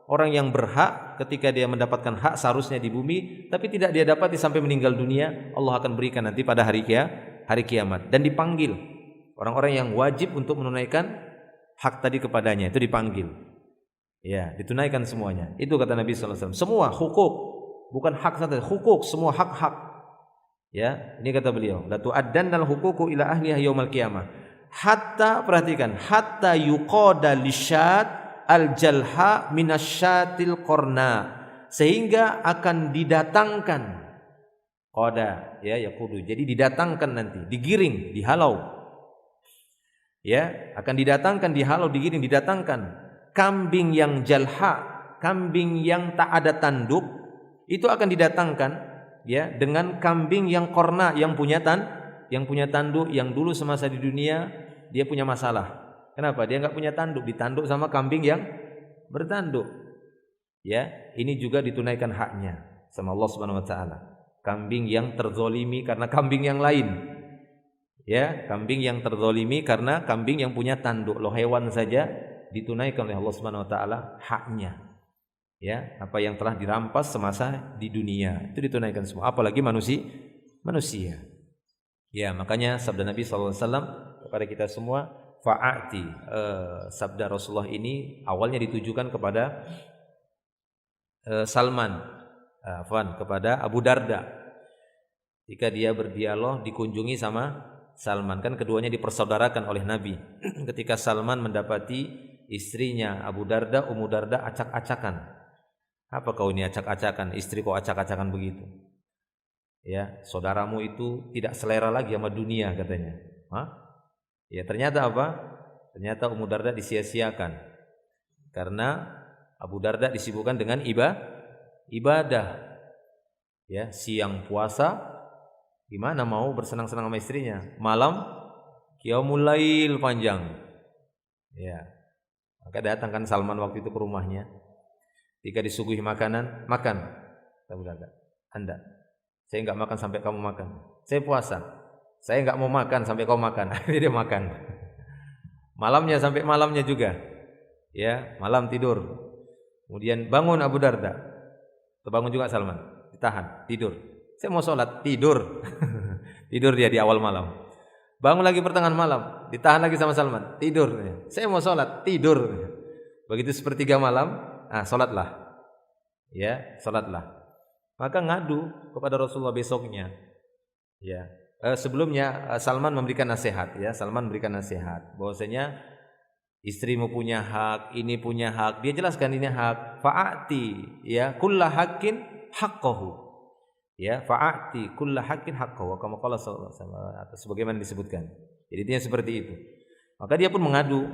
orang yang berhak ketika dia mendapatkan hak seharusnya di bumi, tapi tidak dia dapati sampai meninggal dunia, Allah akan berikan nanti pada hari kiamat. Dan dipanggil orang-orang yang wajib untuk menunaikan hak tadi kepadanya, itu dipanggil. Ya, ditunaikan semuanya. Itu kata Nabi sallallahu alaihi wasallam. Semua hukuk, bukan hak saja, hukuk, semua hak-hak. Ya, ini kata beliau, la tu'addannal huququ ila ahliha yaumil qiyamah. Hatta, perhatikan, hatta yuqada lisyat al-jalha minasyatil qorna, sehingga akan didatangkan qada, ya yaqudu, jadi didatangkan nanti, digiring, dihalau, ya, akan didatangkan, dihalau, digiring, didatangkan kambing yang jalha, kambing yang tak ada tanduk, itu akan didatangkan, ya, dengan kambing yang qorna, yang punya tanduk, yang dulu semasa di dunia dia punya masalah. Kenapa? Dia enggak punya tanduk, ditanduk sama kambing yang bertanduk. Ya, ini juga ditunaikan haknya sama Allah Subhanahu wa taala. Kambing yang terzolimi karena kambing yang lain. Ya, kambing yang terzolimi karena kambing yang punya tanduk. Loh, hewan saja ditunaikan oleh Allah Subhanahu wa taala haknya. Ya, apa yang telah dirampas semasa di dunia, itu ditunaikan semua, apalagi manusia. Ya, makanya sabda Nabi sallallahu alaihi wasallam kepada kita semua, fa'ati, sabda Rasulullah ini awalnya ditujukan kepada Salman, kepada Abu Darda. Jika dia berdialog dikunjungi sama Salman, kan keduanya dipersaudarakan oleh Nabi. Ketika Salman mendapati istrinya Abu Darda, Ummu Darda acak-acakan. Apa kau ini acak-acakan? Istri kau acak-acakan begitu? Ya, saudaramu itu tidak selera lagi sama dunia katanya. Ya, ternyata apa? Ternyata Ummu Darda disia-siakan karena Abu Darda disibukkan dengan ibadah. Ya, siang puasa, gimana mau bersenang-senang sama istrinya? Malam qiyamul lail panjang. Ya. Maka datangkan Salman waktu itu ke rumahnya. Ketika disuguhi makanan, makan. Abu Darda, Anda, saya enggak makan sampai kamu makan. Saya puasa. Saya enggak mau makan sampai kau makan. Akhirnya dia makan. Malamnya sampai malamnya juga. Ya, malam tidur. Kemudian bangun Abu Darda. Terbangun juga Salman. Ditahan, tidur. Saya mau sholat, tidur. Tidur dia di awal malam. Bangun lagi pertengahan malam, ditahan lagi sama Salman, tidur. Saya mau sholat, tidur. Begitu sepertiga malam, sholatlah. Ya, sholatlah. Maka ngadu kepada Rasulullah besoknya. Ya. Sebelumnya Salman memberikan nasihat, ya. Salman memberikan nasihat bahwasanya istrimu punya hak, ini punya hak. Dia jelaskan ini hak. Fa'ati, ya, kullu haqqin haqqahu. Ya, fa'ati kullu haqqin haqqahu. Kama qala sallallahu alaihi wasallam, atau sebagaimana disebutkan. Jadi dia seperti itu. Maka dia pun mengadu.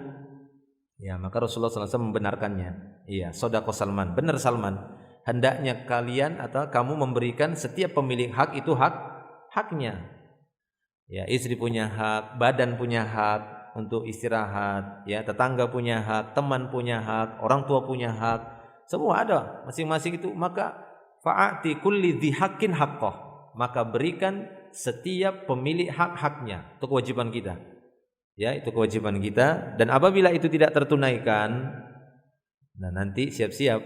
Ya, maka Rasulullah sallallahu alaihi wasallam membenarkannya. Iya, shadaqah Salman. Benar Salman. Hendaknya kalian atau kamu memberikan setiap pemilik hak itu haknya. Ya, istri punya hak, badan punya hak untuk istirahat, ya, tetangga punya hak, teman punya hak, orang tua punya hak, semua ada masing-masing itu. Maka fa'ati kulli dzi haqqin haqqah, maka berikan setiap pemilik hak-haknya. Itu kewajiban kita. Ya, itu kewajiban kita. Dan apabila itu tidak tertunaikan, nah nanti siap-siap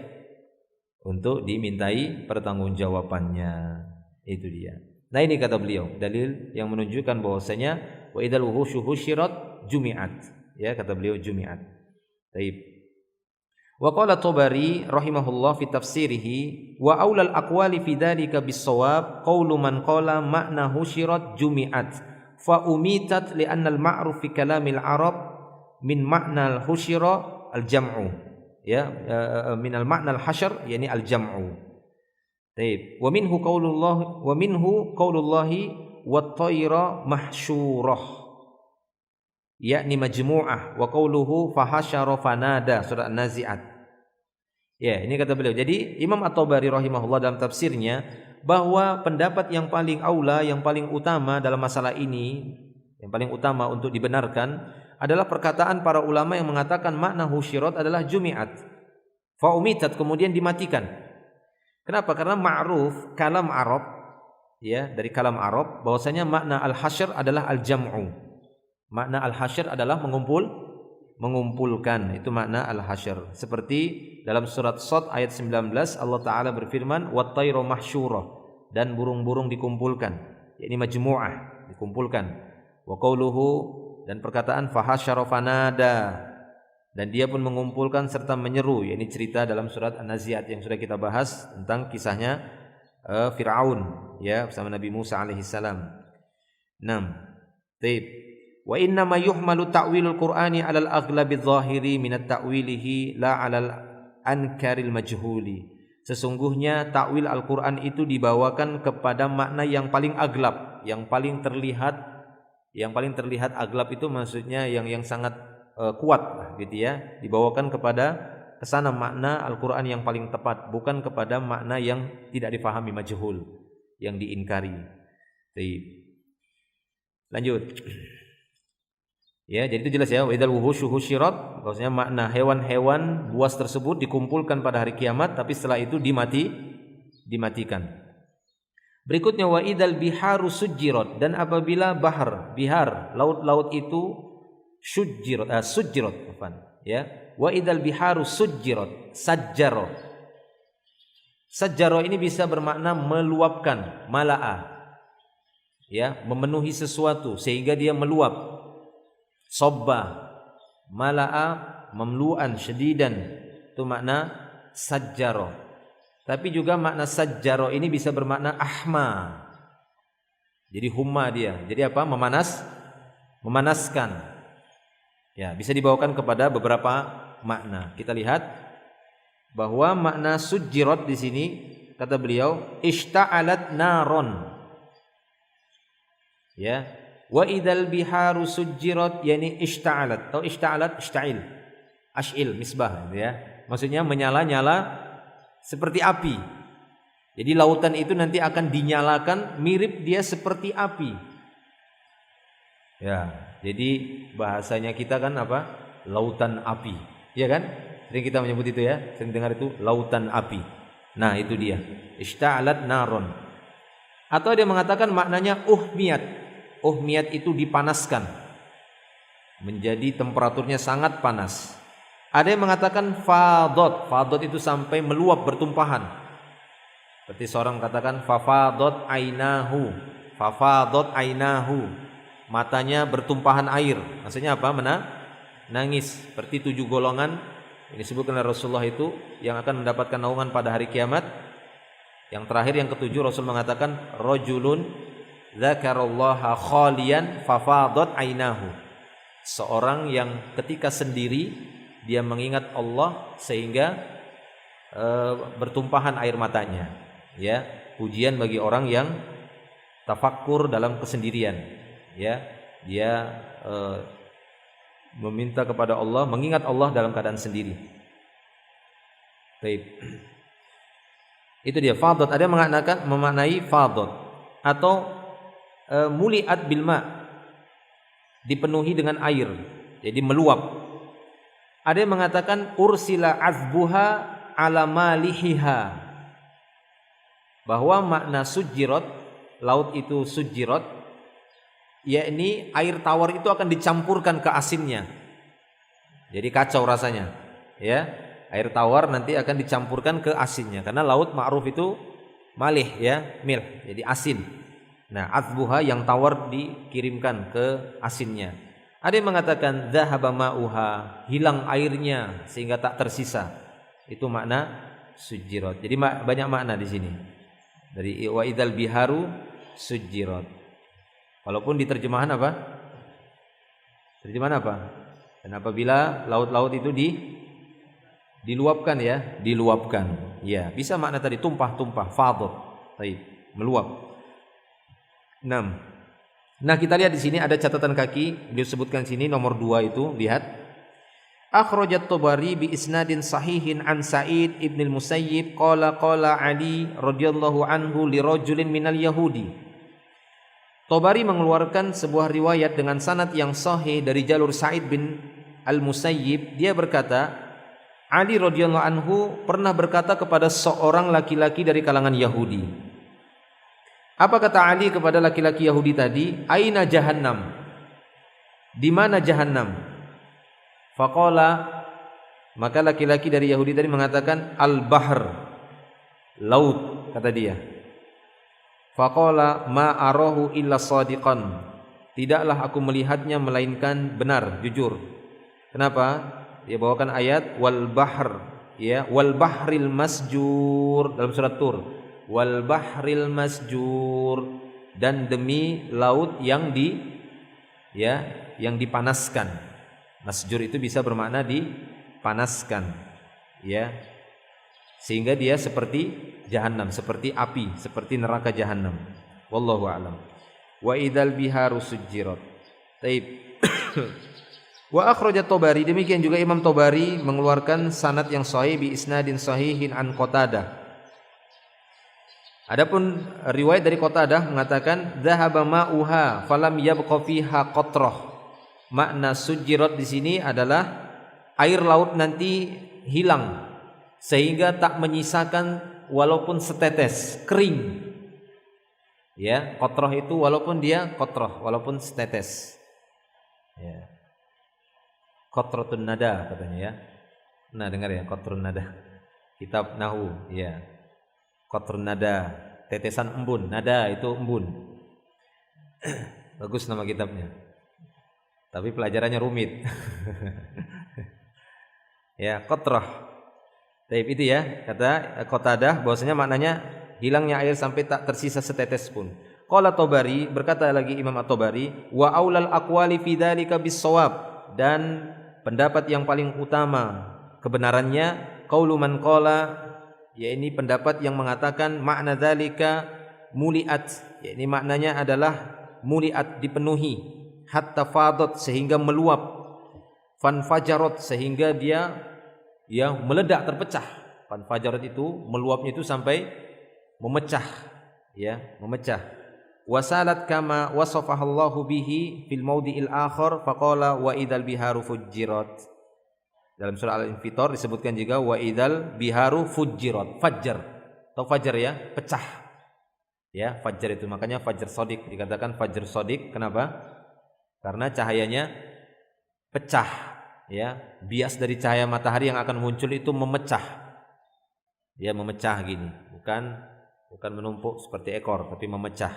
untuk dimintai pertanggungjawabannya. Itu dia. Nah, ini kata beliau, dalil yang menunjukkan bahwasanya wa idzal wuhusyu husyirat jumi'at. Ya, kata beliau jumi'at. Baik. Wa qala Tabari rahimahullah fi tafsirihi wa aulal aqwali fi dzalika bis-shawab qaulu man qala ma'na husyirat jumi'at fa umitat li anna al-ma'ruf fi kalamil arab min ma'na al-husyira al-jam'u. Ya, min al-ma'na al-hasyr yani al-jam'u. Baik, wa minhu qaulullahi wat-tayra mahsyurah, yakni majmu'ah, wa qauluhu fahasyara fanada, surah An-Nazi'at, Ya, ini kata beliau. Jadi Imam At-Tabari rahimahullah dalam tafsirnya bahwa pendapat yang paling aula, yang paling utama dalam masalah ini, yang paling utama untuk dibenarkan adalah perkataan para ulama yang mengatakan makna husyirat adalah jumi'at. Faumitat, kemudian dimatikan. Kenapa? Karena ma'ruf kalam Arab, ya, dari kalam Arab bahwasanya makna al-hasyr adalah al-jam'u. Makna al-hasyr adalah mengumpulkan, itu makna al-hasyr. Seperti dalam surat Shad ayat 19 Allah Ta'ala berfirman wat-tayru mahsyurah, dan burung-burung dikumpulkan, yakni majmu'ah, dikumpulkan. Wa qauluhu, dan perkataan fahasyara fanada, dan dia pun mengumpulkan serta menyeru, yakni cerita dalam surat An-Nazi'at yang sudah kita bahas tentang kisahnya Fir'aun, ya, bersama Nabi Musa alaihi salam. 6. Taib. Wa inna ma yuhmalu ta'wilul Qur'ani 'alal aghlabi adh-dhahiri min at-ta'wilihi la 'alal ankaril majhuli. Sesungguhnya takwil Al-Qur'an itu dibawakan kepada makna yang paling aglab, yang paling terlihat aglab itu maksudnya yang sangat kuat gitu ya. Dibawakan kepada kesana makna Al-Qur'an yang paling tepat, bukan kepada makna yang tidak difahami, majhul, yang diingkari. Baik. Lanjut. Ya, jadi itu jelas ya, wa idzal wuhusyu husyirat, maksudnya makna hewan-hewan buas tersebut dikumpulkan pada hari kiamat, tapi setelah itu dimatikan. Berikutnya wa idzal biharu sujjirat, dan apabila bihar, laut-laut itu sujjirat, ya. Wa idzal biharu sujjirat, sajjaro. Sajjaro ini bisa bermakna meluapkan, mala'a. Ya, memenuhi sesuatu sehingga dia meluap. Sobba, mala'a, mamlu'an, syedidan, itu makna sajjaro. Tapi juga makna sajjaro ini bisa bermakna ahma. Jadi humma dia. Jadi apa? Memanaskan. Ya, bisa dibawakan kepada beberapa makna. Kita lihat bahwa makna sujjirat di sini kata beliau ishta'alat naron. Ya. Wa idzal biharu sujjirat, yani ishta'alat, atau ishta'alat ishta'il, ash'il misbah, ya, maksudnya menyala-nyala seperti api. Jadi lautan itu nanti akan dinyalakan mirip dia seperti api. Ya, jadi bahasanya kita kan apa? Lautan api, ya kan? Sering kita menyebut itu ya, sering dengar itu lautan api. Nah, itu dia, ishta'alat naron. Atau dia mengatakan maknanya uhmiyat. Uhmiyat itu dipanaskan, menjadi temperaturnya sangat panas. Ada yang mengatakan fadot itu sampai meluap, bertumpahan. Seperti seorang katakan fafadot ainahu, matanya bertumpahan air. Maksudnya apa? Nangis. Seperti 7 golongan ini disebutkan oleh Rasulullah itu yang akan mendapatkan naungan pada hari kiamat. Yang terakhir, yang ketujuh, Rasul mengatakan rajulun dzakarallaha khalian fafadat ainahu. Seorang yang ketika sendiri dia mengingat Allah sehingga bertumpahan air matanya. Ya, pujian bagi orang yang tafakkur dalam kesendirian. Ya, dia meminta kepada Allah, mengingat Allah dalam keadaan sendiri. Baik. Itu dia fadat. Ada yang memaknai fadat atau muliat bilma, dipenuhi dengan air, jadi meluap. Ada yang mengatakan ursila azbuha ala malihiha, bahwa makna sujjirat, laut itu sujjirat, yakni air tawar itu akan dicampurkan ke asinnya. Jadi kacau rasanya, ya. Air tawar nanti akan dicampurkan ke asinnya, karena laut ma'ruf itu malih, ya, milh, jadi asin. Nah, azbuha yang tawar dikirimkan ke asinnya. Ada yang mengatakan dzahaba ma'uha, hilang airnya sehingga tak tersisa. Itu makna sujjirat. Jadi banyak makna di sini. Dari wa idzal biharu sujjirat. Walaupun di terjemahan apa? Terjemahan apa? Dan apabila laut-laut itu diluapkan, ya, diluapkan. Ya, bisa makna tadi tumpah-tumpah, fadat. Baik, meluap. 6. Nah, kita lihat di sini ada catatan kaki, beliau sebutkan sini nomor 2 itu, lihat. Akhrajat Tabari bi isnadin sahihin an Sa'id ibn al-Musayyib qala Ali radhiyallahu anhu li rajulin minal Yahudi. Tabari mengeluarkan sebuah riwayat dengan sanad yang sahih dari jalur Sa'id bin al-Musayyib. Dia berkata, Ali radhiyallahu anhu pernah berkata kepada seorang laki-laki dari kalangan Yahudi. Apa kata Ali kepada laki-laki Yahudi tadi? Aina jahannam? Di mana jahannam? Faqala, maka laki-laki dari Yahudi tadi mengatakan al-bahr, laut, kata dia. Faqala ma arahu illa shadiqan, tidaklah aku melihatnya melainkan benar, jujur. Kenapa? Dia bawakan ayat wal bahr, ya, wal bahril masjur dalam surat Tur. Wal bahril masjur, dan demi laut yang yang dipanaskan. Masjur itu bisa bermakna dipanaskan, ya. Sehingga dia seperti jahannam, seperti api, seperti neraka jahannam. Wallahu a'lam. Wa idzal biharu sujjirat. Taib. Wa akhrajat Tabari, demikian juga Imam Tabari mengeluarkan sanad yang sahih bi isnadin sahihin an Qatadah. Adapun riwayat dari Qatadah mengatakan dzahaba ma'uha falam yabqa fiha qatrah. Makna sujjirat di sini adalah air laut nanti hilang sehingga tak menyisakan walaupun setetes, kering. Ya, qatrah itu walaupun dia qatrah, walaupun setetes. Ya. Qatratun nada katanya ya. Nah, dengar ya, qatrun nada. Kitab Nahwu, ya. Qatrun nada, tetesan embun. Nada itu embun. Bagus nama kitabnya. Tapi pelajarannya rumit. Ya, qatrah. Taib itu ya, kata Qatadah bahwasanya maknanya hilangnya air sampai tak tersisa setetes pun. Qala Tabari, berkata lagi Imam At-Tabari, wa aulal aqwali fi dzalika bis-shawab, dan pendapat yang paling utama kebenarannya qaulu man qala, yakni pendapat yang mengatakan makna dzalika muliat, yakni maknanya adalah muliat, dipenuhi, hatta fadat sehingga meluap, fanfajarat sehingga dia meledak, terpecah. Fanfajarat itu meluapnya itu sampai memecah, ya, memecah. Wasalat kama wasafahallahu bihi fil maudhi'il akhar faqala wa idzal biharu fujjirat. Dalam surah Al-Infitar disebutkan juga wa idzal biharu fujjirat. Fajjar atau fajar ya, pecah. Ya, fajar itu makanya fajar shadiq dikatakan fajar shadiq. Kenapa? Karena cahayanya pecah, ya, bias dari cahaya matahari yang akan muncul itu memecah, ya, memecah gini, bukan menumpuk seperti ekor, tapi memecah.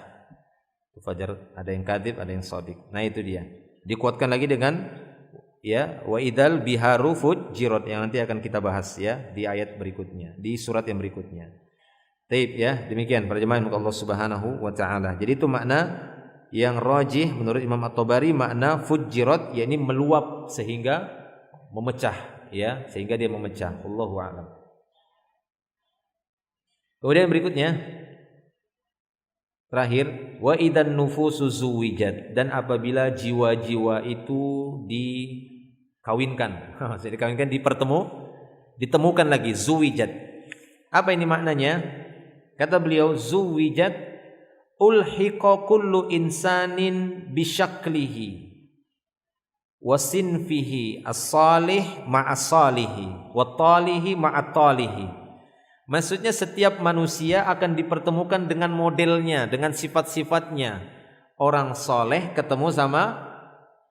Itu fajar, ada yang kadhib, ada yang shadiq. Nah itu dia. Dikuatkan lagi dengan ya wa idzal biharu fujjirat yang nanti akan kita bahas ya di ayat berikutnya, di surat yang berikutnya. Taib ya, demikian para jemaah Allah Subhanahu wa taala. Jadi itu makna yang rajih menurut Imam At-Tabari, makna fujjirat yakni meluap sehingga memecah, ya, sehingga dia memecah. Wallahu a'lam. Kemudian berikutnya terakhir, wa idan nufusu zuwijat, dan apabila jiwa-jiwa itu dikawinkan. Maksudnya dikawinkan, ditemukan lagi, zuwijat. Apa ini maknanya? Kata beliau, zuwijat ulhiqa kullu insanin bisyaklihi wa sinfihi as-salih ma'as-salihi wa talihi ma'at-talihi. Maksudnya setiap manusia akan dipertemukan dengan modelnya, dengan sifat-sifatnya. Orang soleh ketemu sama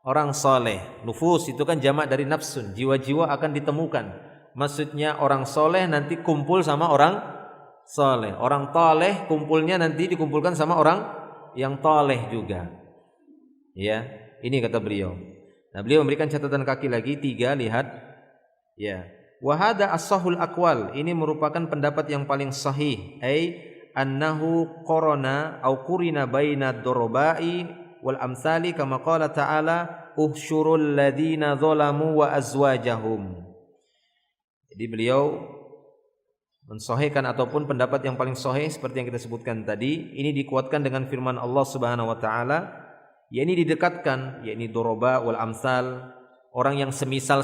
orang soleh. Nufus itu kan jamak dari nafsun, jiwa-jiwa akan ditemukan. Maksudnya orang soleh nanti kumpul sama orang soleh, orang toleh kumpulnya nanti dikumpulkan sama orang yang toleh juga. Ya, ini kata beliau. Nah, beliau memberikan catatan kaki lagi 3, lihat. Ya, wa hadza as-sahul aqwal, ini merupakan pendapat yang paling sahih, ai annahu qarana au qurina baina ad-darabai wal amsali kama qala ta'ala uhsyurul ladzina zalamu wa azwajahum. Jadi beliau mensahihkan ataupun pendapat yang paling sahih seperti yang kita sebutkan tadi, ini dikuatkan dengan firman Allah Subhanahu wa taala, yakni didekatkan, yakni doroba wal amsal, orang yang semisal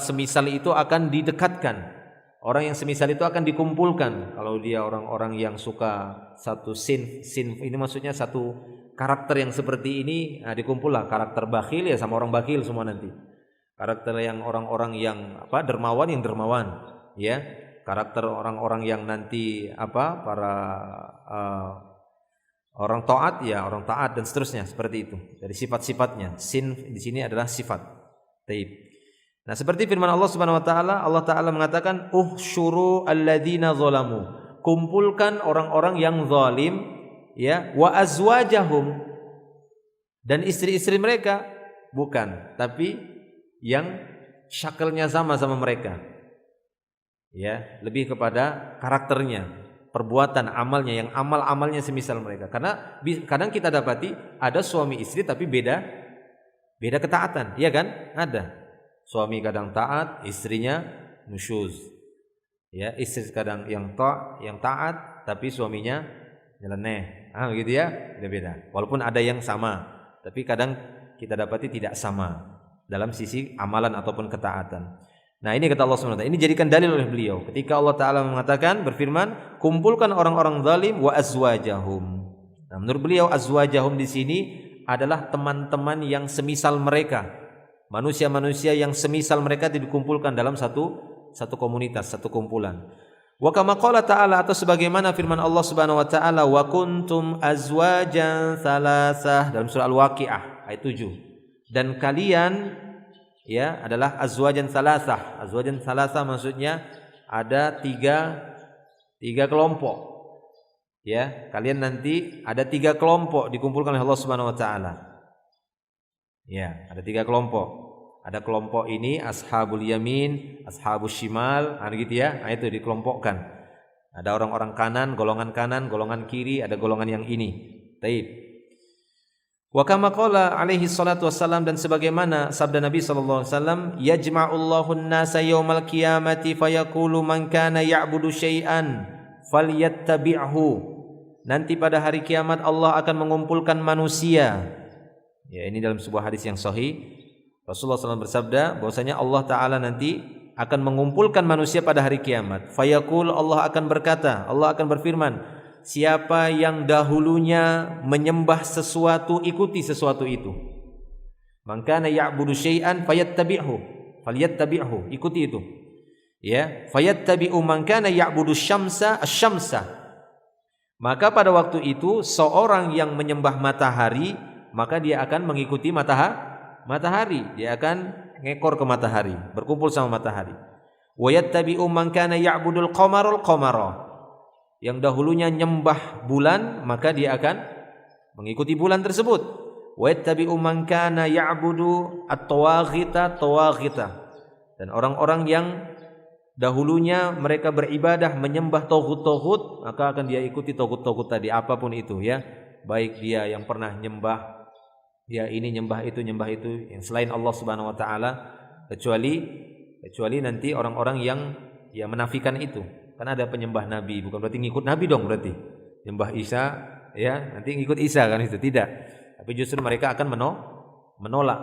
itu akan didekatkan. Orang yang semisal itu akan dikumpulkan. Kalau dia orang-orang yang suka satu sin ini maksudnya satu karakter yang seperti ini, nah dikumpullah karakter bakhil ya sama orang bakhil semua nanti. Karakter yang orang-orang yang dermawan yang dermawan, ya. Karakter orang-orang yang nanti para orang taat ya orang taat dan seterusnya seperti itu. Dari sifat-sifatnya. Sin di sini adalah sifat. Taib. Nah, seperti firman Allah Subhanahu wa taala, Allah taala mengatakan uhsyuru alladzina zalamu. Kumpulkan orang-orang yang zalim ya, wa azwajahum, dan istri-istri mereka, bukan, tapi yang syakelnya sama mereka. Ya, lebih kepada karakternya, perbuatan, amalnya, yang amal-amalnya semisal mereka. Karena kadang kita dapati ada suami istri tapi beda ketaatan, iya kan? Ada. Suami kadang taat, istrinya nusyuz. Ya, istri kadang yang taat tapi suaminya nyeleneh. Begitu ya, beda-beda. Walaupun ada yang sama, tapi kadang kita dapati tidak sama dalam sisi amalan ataupun ketaatan. Nah, ini kata Allah SWT. Ini jadikan dalil oleh beliau ketika Allah Taala mengatakan, berfirman, kumpulkan orang-orang zalim wa azwajahum. Nah, menurut beliau azwajahum di sini adalah teman-teman yang semisal mereka. Manusia-manusia yang semisal mereka dikumpulkan dalam satu komunitas, satu kumpulan. Wa kama qala ta'ala, atau sebagaimana firman Allah Subhanahu wa taala, wa kuntum azwajan thalathah, dalam surah Al-Waqiah ayat 7. Dan kalian ya adalah azwajan thalathah. Azwajan thalathah maksudnya ada tiga kelompok. Ya, kalian nanti ada 3 kelompok dikumpulkan oleh Allah Subhanahu wa taala. Ya, ada 3 kelompok. Ada kelompok ini ashabul yamin, ashabus shimal, gitu ya. Nah, itu dikelompokkan. Ada orang-orang kanan, golongan kiri, ada golongan yang ini. Taib. Wa kama qala alaihi salatu wassalam, dan sebagaimana sabda Nabi sallallahu alaihi wasallam, yajma'ullahu an-nasa yaumal qiyamati fayaqulu man kana ya'budu syai'an falyattabi'hu. Nanti pada hari kiamat Allah akan mengumpulkan manusia. Ya, ini dalam sebuah hadis yang sahih. Rasulullah SAW bersabda bahwasanya Allah Ta'ala nanti akan mengumpulkan manusia pada hari kiamat. Fayaqul, Allah akan berkata, Allah akan berfirman, siapa yang dahulunya menyembah sesuatu, ikuti sesuatu itu. Man kana ya'budu syai'an falyattabi'hu, ikuti itu. Ya, fayattabi'u man kana ya'budu syamsa asy-syamsa. Maka pada waktu itu seorang yang menyembah matahari, maka dia akan mengikuti matahari, dia akan ngekor ke matahari, berkumpul sama matahari. Wa yattabi'u man kana ya'budul qamara. Yang dahulunya nyembah bulan, maka dia akan mengikuti bulan tersebut. Wa yattabi'u man kana ya'budu at-tawaghita. Dan orang-orang yang dahulunya mereka beribadah menyembah tauhid, maka akan dia ikuti tauhid tadi, apapun itu ya. Baik dia yang pernah nyembah ya ini nyembah itu yang selain Allah Subhanahu wa taala, kecuali nanti orang-orang yang ya menafikan itu. Kan ada penyembah nabi, bukan berarti ngikut nabi dong, berarti nyembah Isa ya nanti ngikut Isa kan, itu tidak. Tapi justru mereka akan menolak.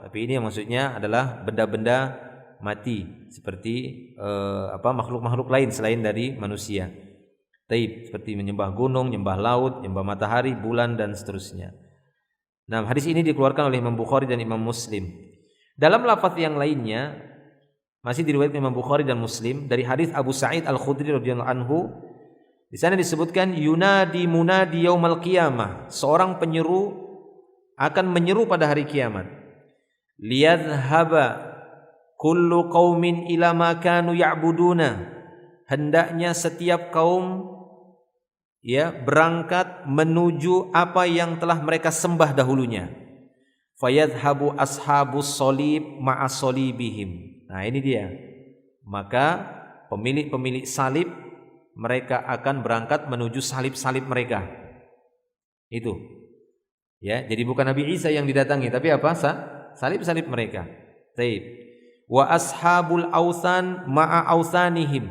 Tapi ini yang maksudnya adalah benda-benda mati seperti makhluk-makhluk lain selain dari manusia. Taib, seperti menyembah gunung, menyembah laut, menyembah matahari, bulan dan seterusnya. Nah, hadis ini dikeluarkan oleh Imam Bukhari dan Imam Muslim. Dalam lafaz yang lainnya masih diriwayatkan Imam Bukhari dan Muslim dari hadis Abu Sa'id Al-Khudri radhiyallahu anhu. Di sana disebutkan yunadi munadi yaumal qiyamah, seorang penyeru akan menyeru pada hari kiamat. Liyadhhaba kullu qaumin ila ma kanu ya'buduna. Hendaknya setiap kaum ya berangkat menuju apa yang telah mereka sembah dahulunya. Fayadhhabu ashabus salib ma'a salibihim. Nah, ini dia. Maka pemilik salib mereka akan berangkat menuju salib-salib mereka. Itu. Ya, jadi bukan Nabi Isa yang didatangi, tapi apa? Salib-salib mereka. Taib. Wa ashabul authan ma'a authanihim.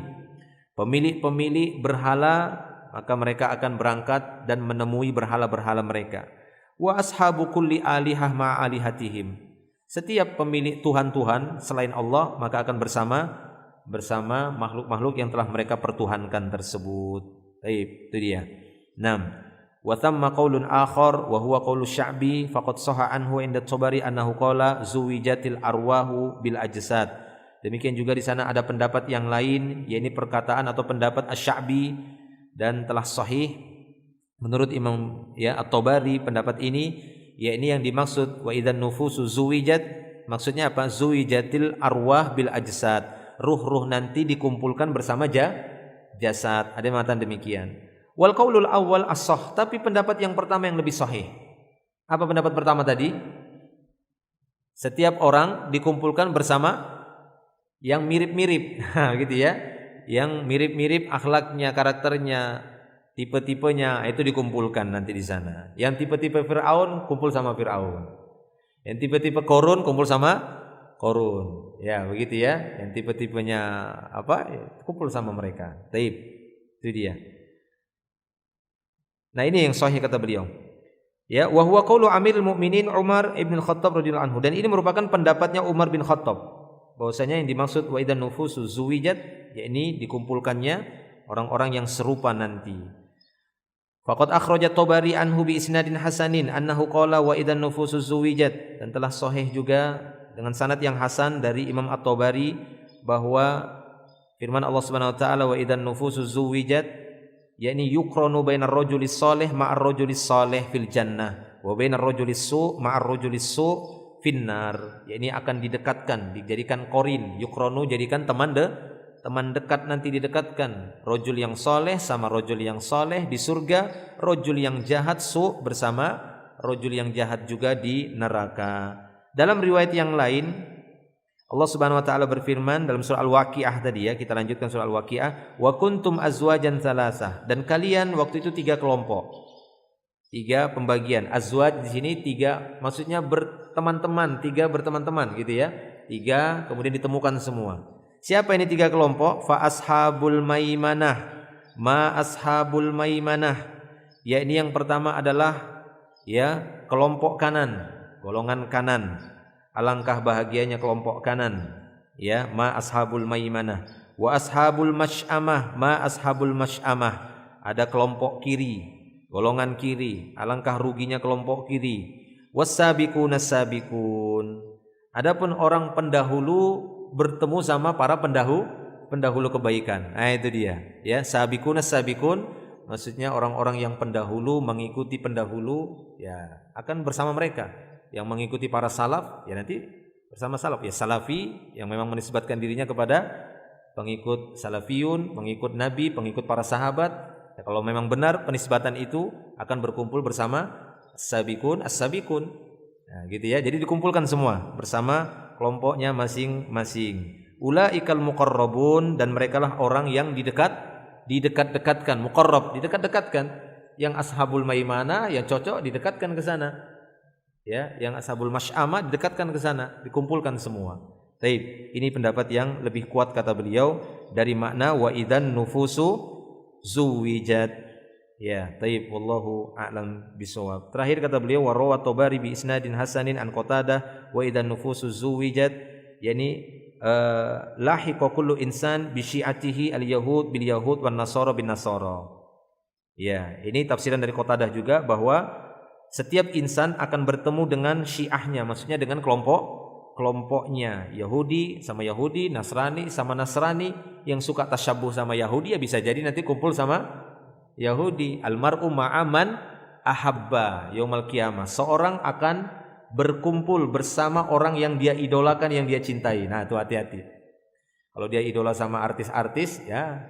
Pemilik berhala, maka mereka akan berangkat dan menemui berhala-berhala mereka. Wa ashabu kulli alihah ma'alihatihim. Setiap pemilik Tuhan-Tuhan selain Allah maka akan bersama makhluk-makhluk yang telah mereka pertuhankan tersebut. Baik, itu dia. 6. Wa thamma qaulun akhar wa huwa qaulu Sya'bi faqad sahha anhu inda Tabari annahu qala zuwijatil arwahu bil ajsad. Demikian juga di sana ada pendapat yang lain, yakni perkataan atau pendapat Asy-Sya'bi, dan telah sahih menurut Imam At-Tabari pendapat ini, yakni yang dimaksud wa idzan nufusu zuwijat, maksudnya apa? Zuwijatil arwah bil ajsad. Ruh-ruh nanti dikumpulkan bersama jasad. Ada yang mengatakan demikian. Wal qaulul awwal as-sah, tapi pendapat yang pertama yang lebih sahih. Apa pendapat pertama tadi? Setiap orang dikumpulkan bersama yang mirip-mirip, gitu ya. Yang mirip-mirip akhlaknya, karakternya, tipe-tipenya, itu dikumpulkan nanti di sana. Yang tipe-tipe Fir'aun kumpul sama Fir'aun. Yang tipe-tipe Qarun kumpul sama Qarun. Ya, begitu ya. Yang tipe-tipenya kumpul sama mereka. Taib. Itu dia. Nah, ini yang sahih kata beliau. Ya, wa huwa qaulu Amirul Mukminin Umar ibn Khattab radhiyallahu anhu, dan ini merupakan pendapatnya Umar bin Khattab. Bahwasanya yang dimaksud wa idzan nufusu zuwijat, yakni dikumpulkannya orang-orang yang serupa nanti. Faqad akhraja Tabari anhu bi isnadin hasanin annahu qala wa idzan nufusu zuwijat, dan telah sahih juga dengan sanad yang hasan dari Imam At-Tabari bahwa firman Allah Subhanahu wa taala wa idzan nufusu zuwijat, yakni yuqranu bainar rajulis salih ma'ar rajulis salih fil jannah wa bainar rajulis su' ma'ar rajulis su' finnar, yakni akan didekatkan, dijadikan qarin. Yuqranu jadikan teman dekat, nanti didekatkan rajul yang saleh sama rajul yang saleh di surga, rajul yang jahat su' bersama rajul yang jahat juga di neraka. Dalam riwayat yang lain Allah Subhanahu wa taala berfirman dalam surah Al-Waqiah tadi ya, kita lanjutkan surah Al-Waqiah, wa kuntum azwajan salasah, dan kalian waktu itu 3 kelompok. 3 pembagian. Azwaj di sini 3, maksudnya berteman-teman, 3 berteman-teman gitu ya. 3 kemudian ditemukan semua. Siapa ini 3 kelompok? Fa ashabul maimanah, ma ashabul maimanah. Yakni yang pertama adalah kelompok kanan, golongan kanan. Alangkah bahagianya kelompok kanan, ma ashabul maimanah. Wa ashabul masy'amah, ma ashabul masy'amah. Ada kelompok kiri, golongan kiri. Alangkah ruginya kelompok kiri. Wasabiqun as-sabiqun. Adapun orang pendahulu bertemu sama para pendahulu kebaikan. Nah, itu dia. Ya, sabiqun as-sabiqun, maksudnya orang-orang yang pendahulu mengikuti pendahulu, akan bersama mereka. Yang mengikuti para salaf, nanti bersama salaf, salafi yang memang menisbatkan dirinya kepada pengikut salafiyun, pengikut Nabi, pengikut para sahabat. Kalau memang benar penisbatan itu, akan berkumpul bersama as-sabiqun. Nah, gitu ya. Jadi dikumpulkan semua bersama kelompoknya masing-masing. Ulaikal muqarrabun, dan merekalah orang yang didekat-dekatkan, muqarrab, didekat-dekatkan. Yang ashabul maimanah yang cocok didekatkan ke sana. Yang ashabul masy'amah didekatkan ke sana, dikumpulkan semua. Taib. Ini pendapat yang lebih kuat kata beliau dari makna wa idzan nufusu zuwijat. Taib, wallahu a'lam bishawab. Terakhir kata beliau wa rawa Tabari bi isnadin hasanin an Qatadah wa idzan nufusu zuwijat, yakni lahiqa kullu insan bi syi'atihi al-yahud bil yahud wan nasara bin nasara. Ini tafsiran dari Qatadah juga bahwa setiap insan akan bertemu dengan syiahnya, maksudnya dengan kelompoknya. Yahudi sama Yahudi, Nasrani sama Nasrani. Yang suka tasyabuh sama Yahudi bisa jadi nanti kumpul sama Yahudi. Almar'u ma'aman ahabba yaumal qiyamah. Seorang akan berkumpul bersama orang yang dia idolakan, yang dia cintai. Nah, itu hati-hati. Kalau dia idola sama artis-artis, ya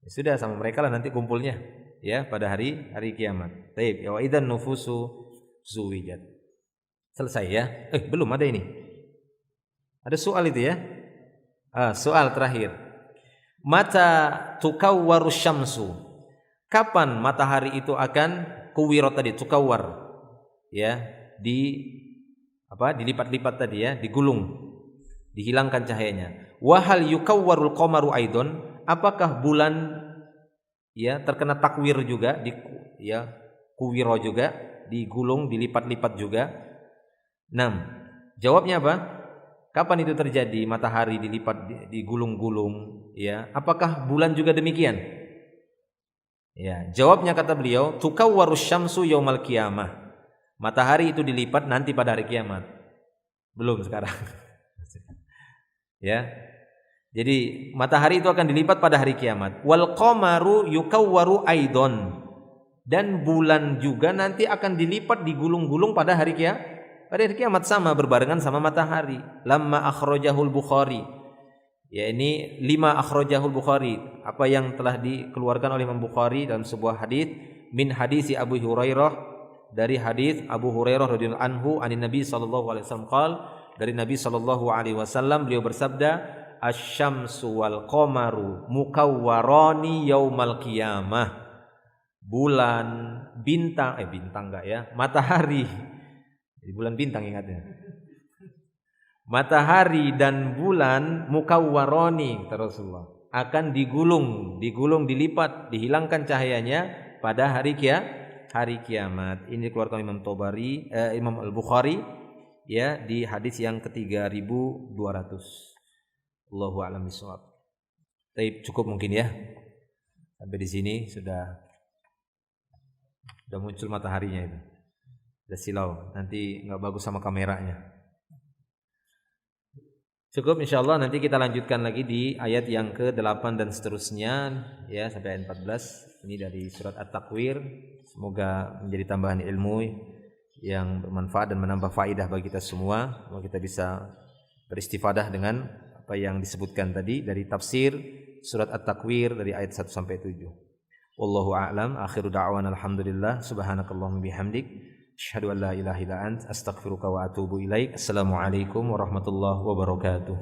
sudah, sama mereka lah nanti kumpulnya. Pada hari kiamat. Taib. Wa idzan nufusu zuwijat. Selesai ya? Belum ada ini. Ada soal itu ya? Soal terakhir. Mata tukawwaru syamsu. Kapan matahari itu akan kuwirat tadi, tukawwar. Dilipat-lipat tadi digulung. Dihilangkan cahayanya. Wa hal yukawwarul qamaru aidon? Apakah bulan terkena takwir juga, kuwiro juga, digulung, dilipat-lipat juga. 6. Jawabnya apa? Kapan itu terjadi? Matahari dilipat, digulung-gulung, ya. Apakah bulan juga demikian? Ya, jawabnya kata beliau, tukawwarus syamsu yaumal qiyamah. Matahari itu dilipat nanti pada hari kiamat. Belum sekarang. Ya. Jadi matahari itu akan dilipat pada hari kiamat. Wal qamaru yukawwaru aidon. Dan bulan juga nanti akan dilipat, digulung-gulung pada hari kiamat. Pada hari kiamat sama, berbarengan sama matahari. Lamma akhrajahul Bukhari. Ya, ini 5 akhrajahul Bukhari. Apa yang telah dikeluarkan oleh Imam Bukhari dalam sebuah hadis, min hadisi Abu Hurairah, dari hadis Abu Hurairah radhiyallahu anhu anin Nabi sallallahu alaihi wasallam qaal, dari Nabi sallallahu alaihi wasallam beliau bersabda, asy-syamsu wal qamaru mukawwarani yaumal qiyamah. Bulan, bintang enggak ya, matahari. Jadi bulan bintang ingatnya. Matahari dan bulan mukawwarani, kata Rasulullah, akan digulung, dilipat, dihilangkan cahayanya pada hari kiamat. Ini dikeluarkan Imam Imam Al-Bukhari ya di hadis yang ke-3200. Allahu a'lam bishawab. Baik, cukup mungkin ya. Sampai di sini sudah muncul mataharinya itu. Sudah silau, nanti enggak bagus sama kameranya. Cukup, insyaallah nanti kita lanjutkan lagi di ayat yang ke-8 dan seterusnya ya sampai ayat 14. Ini dari surat At-Takwir. Semoga menjadi tambahan ilmu yang bermanfaat dan menambah faedah bagi kita semua. Semoga kita bisa beristifadah dengan apa yang disebutkan tadi dari tafsir surat At-Takwir dari ayat 1 sampai 7. Wallahu a'lam. Akhiru da'wana alhamdulillah. Subhanakallahumma bihamdik, asyhadu an la ilaha illa ant, astaghfiruka wa atubu ilaik. Assalamualaikum warahmatullahi wabarakatuh.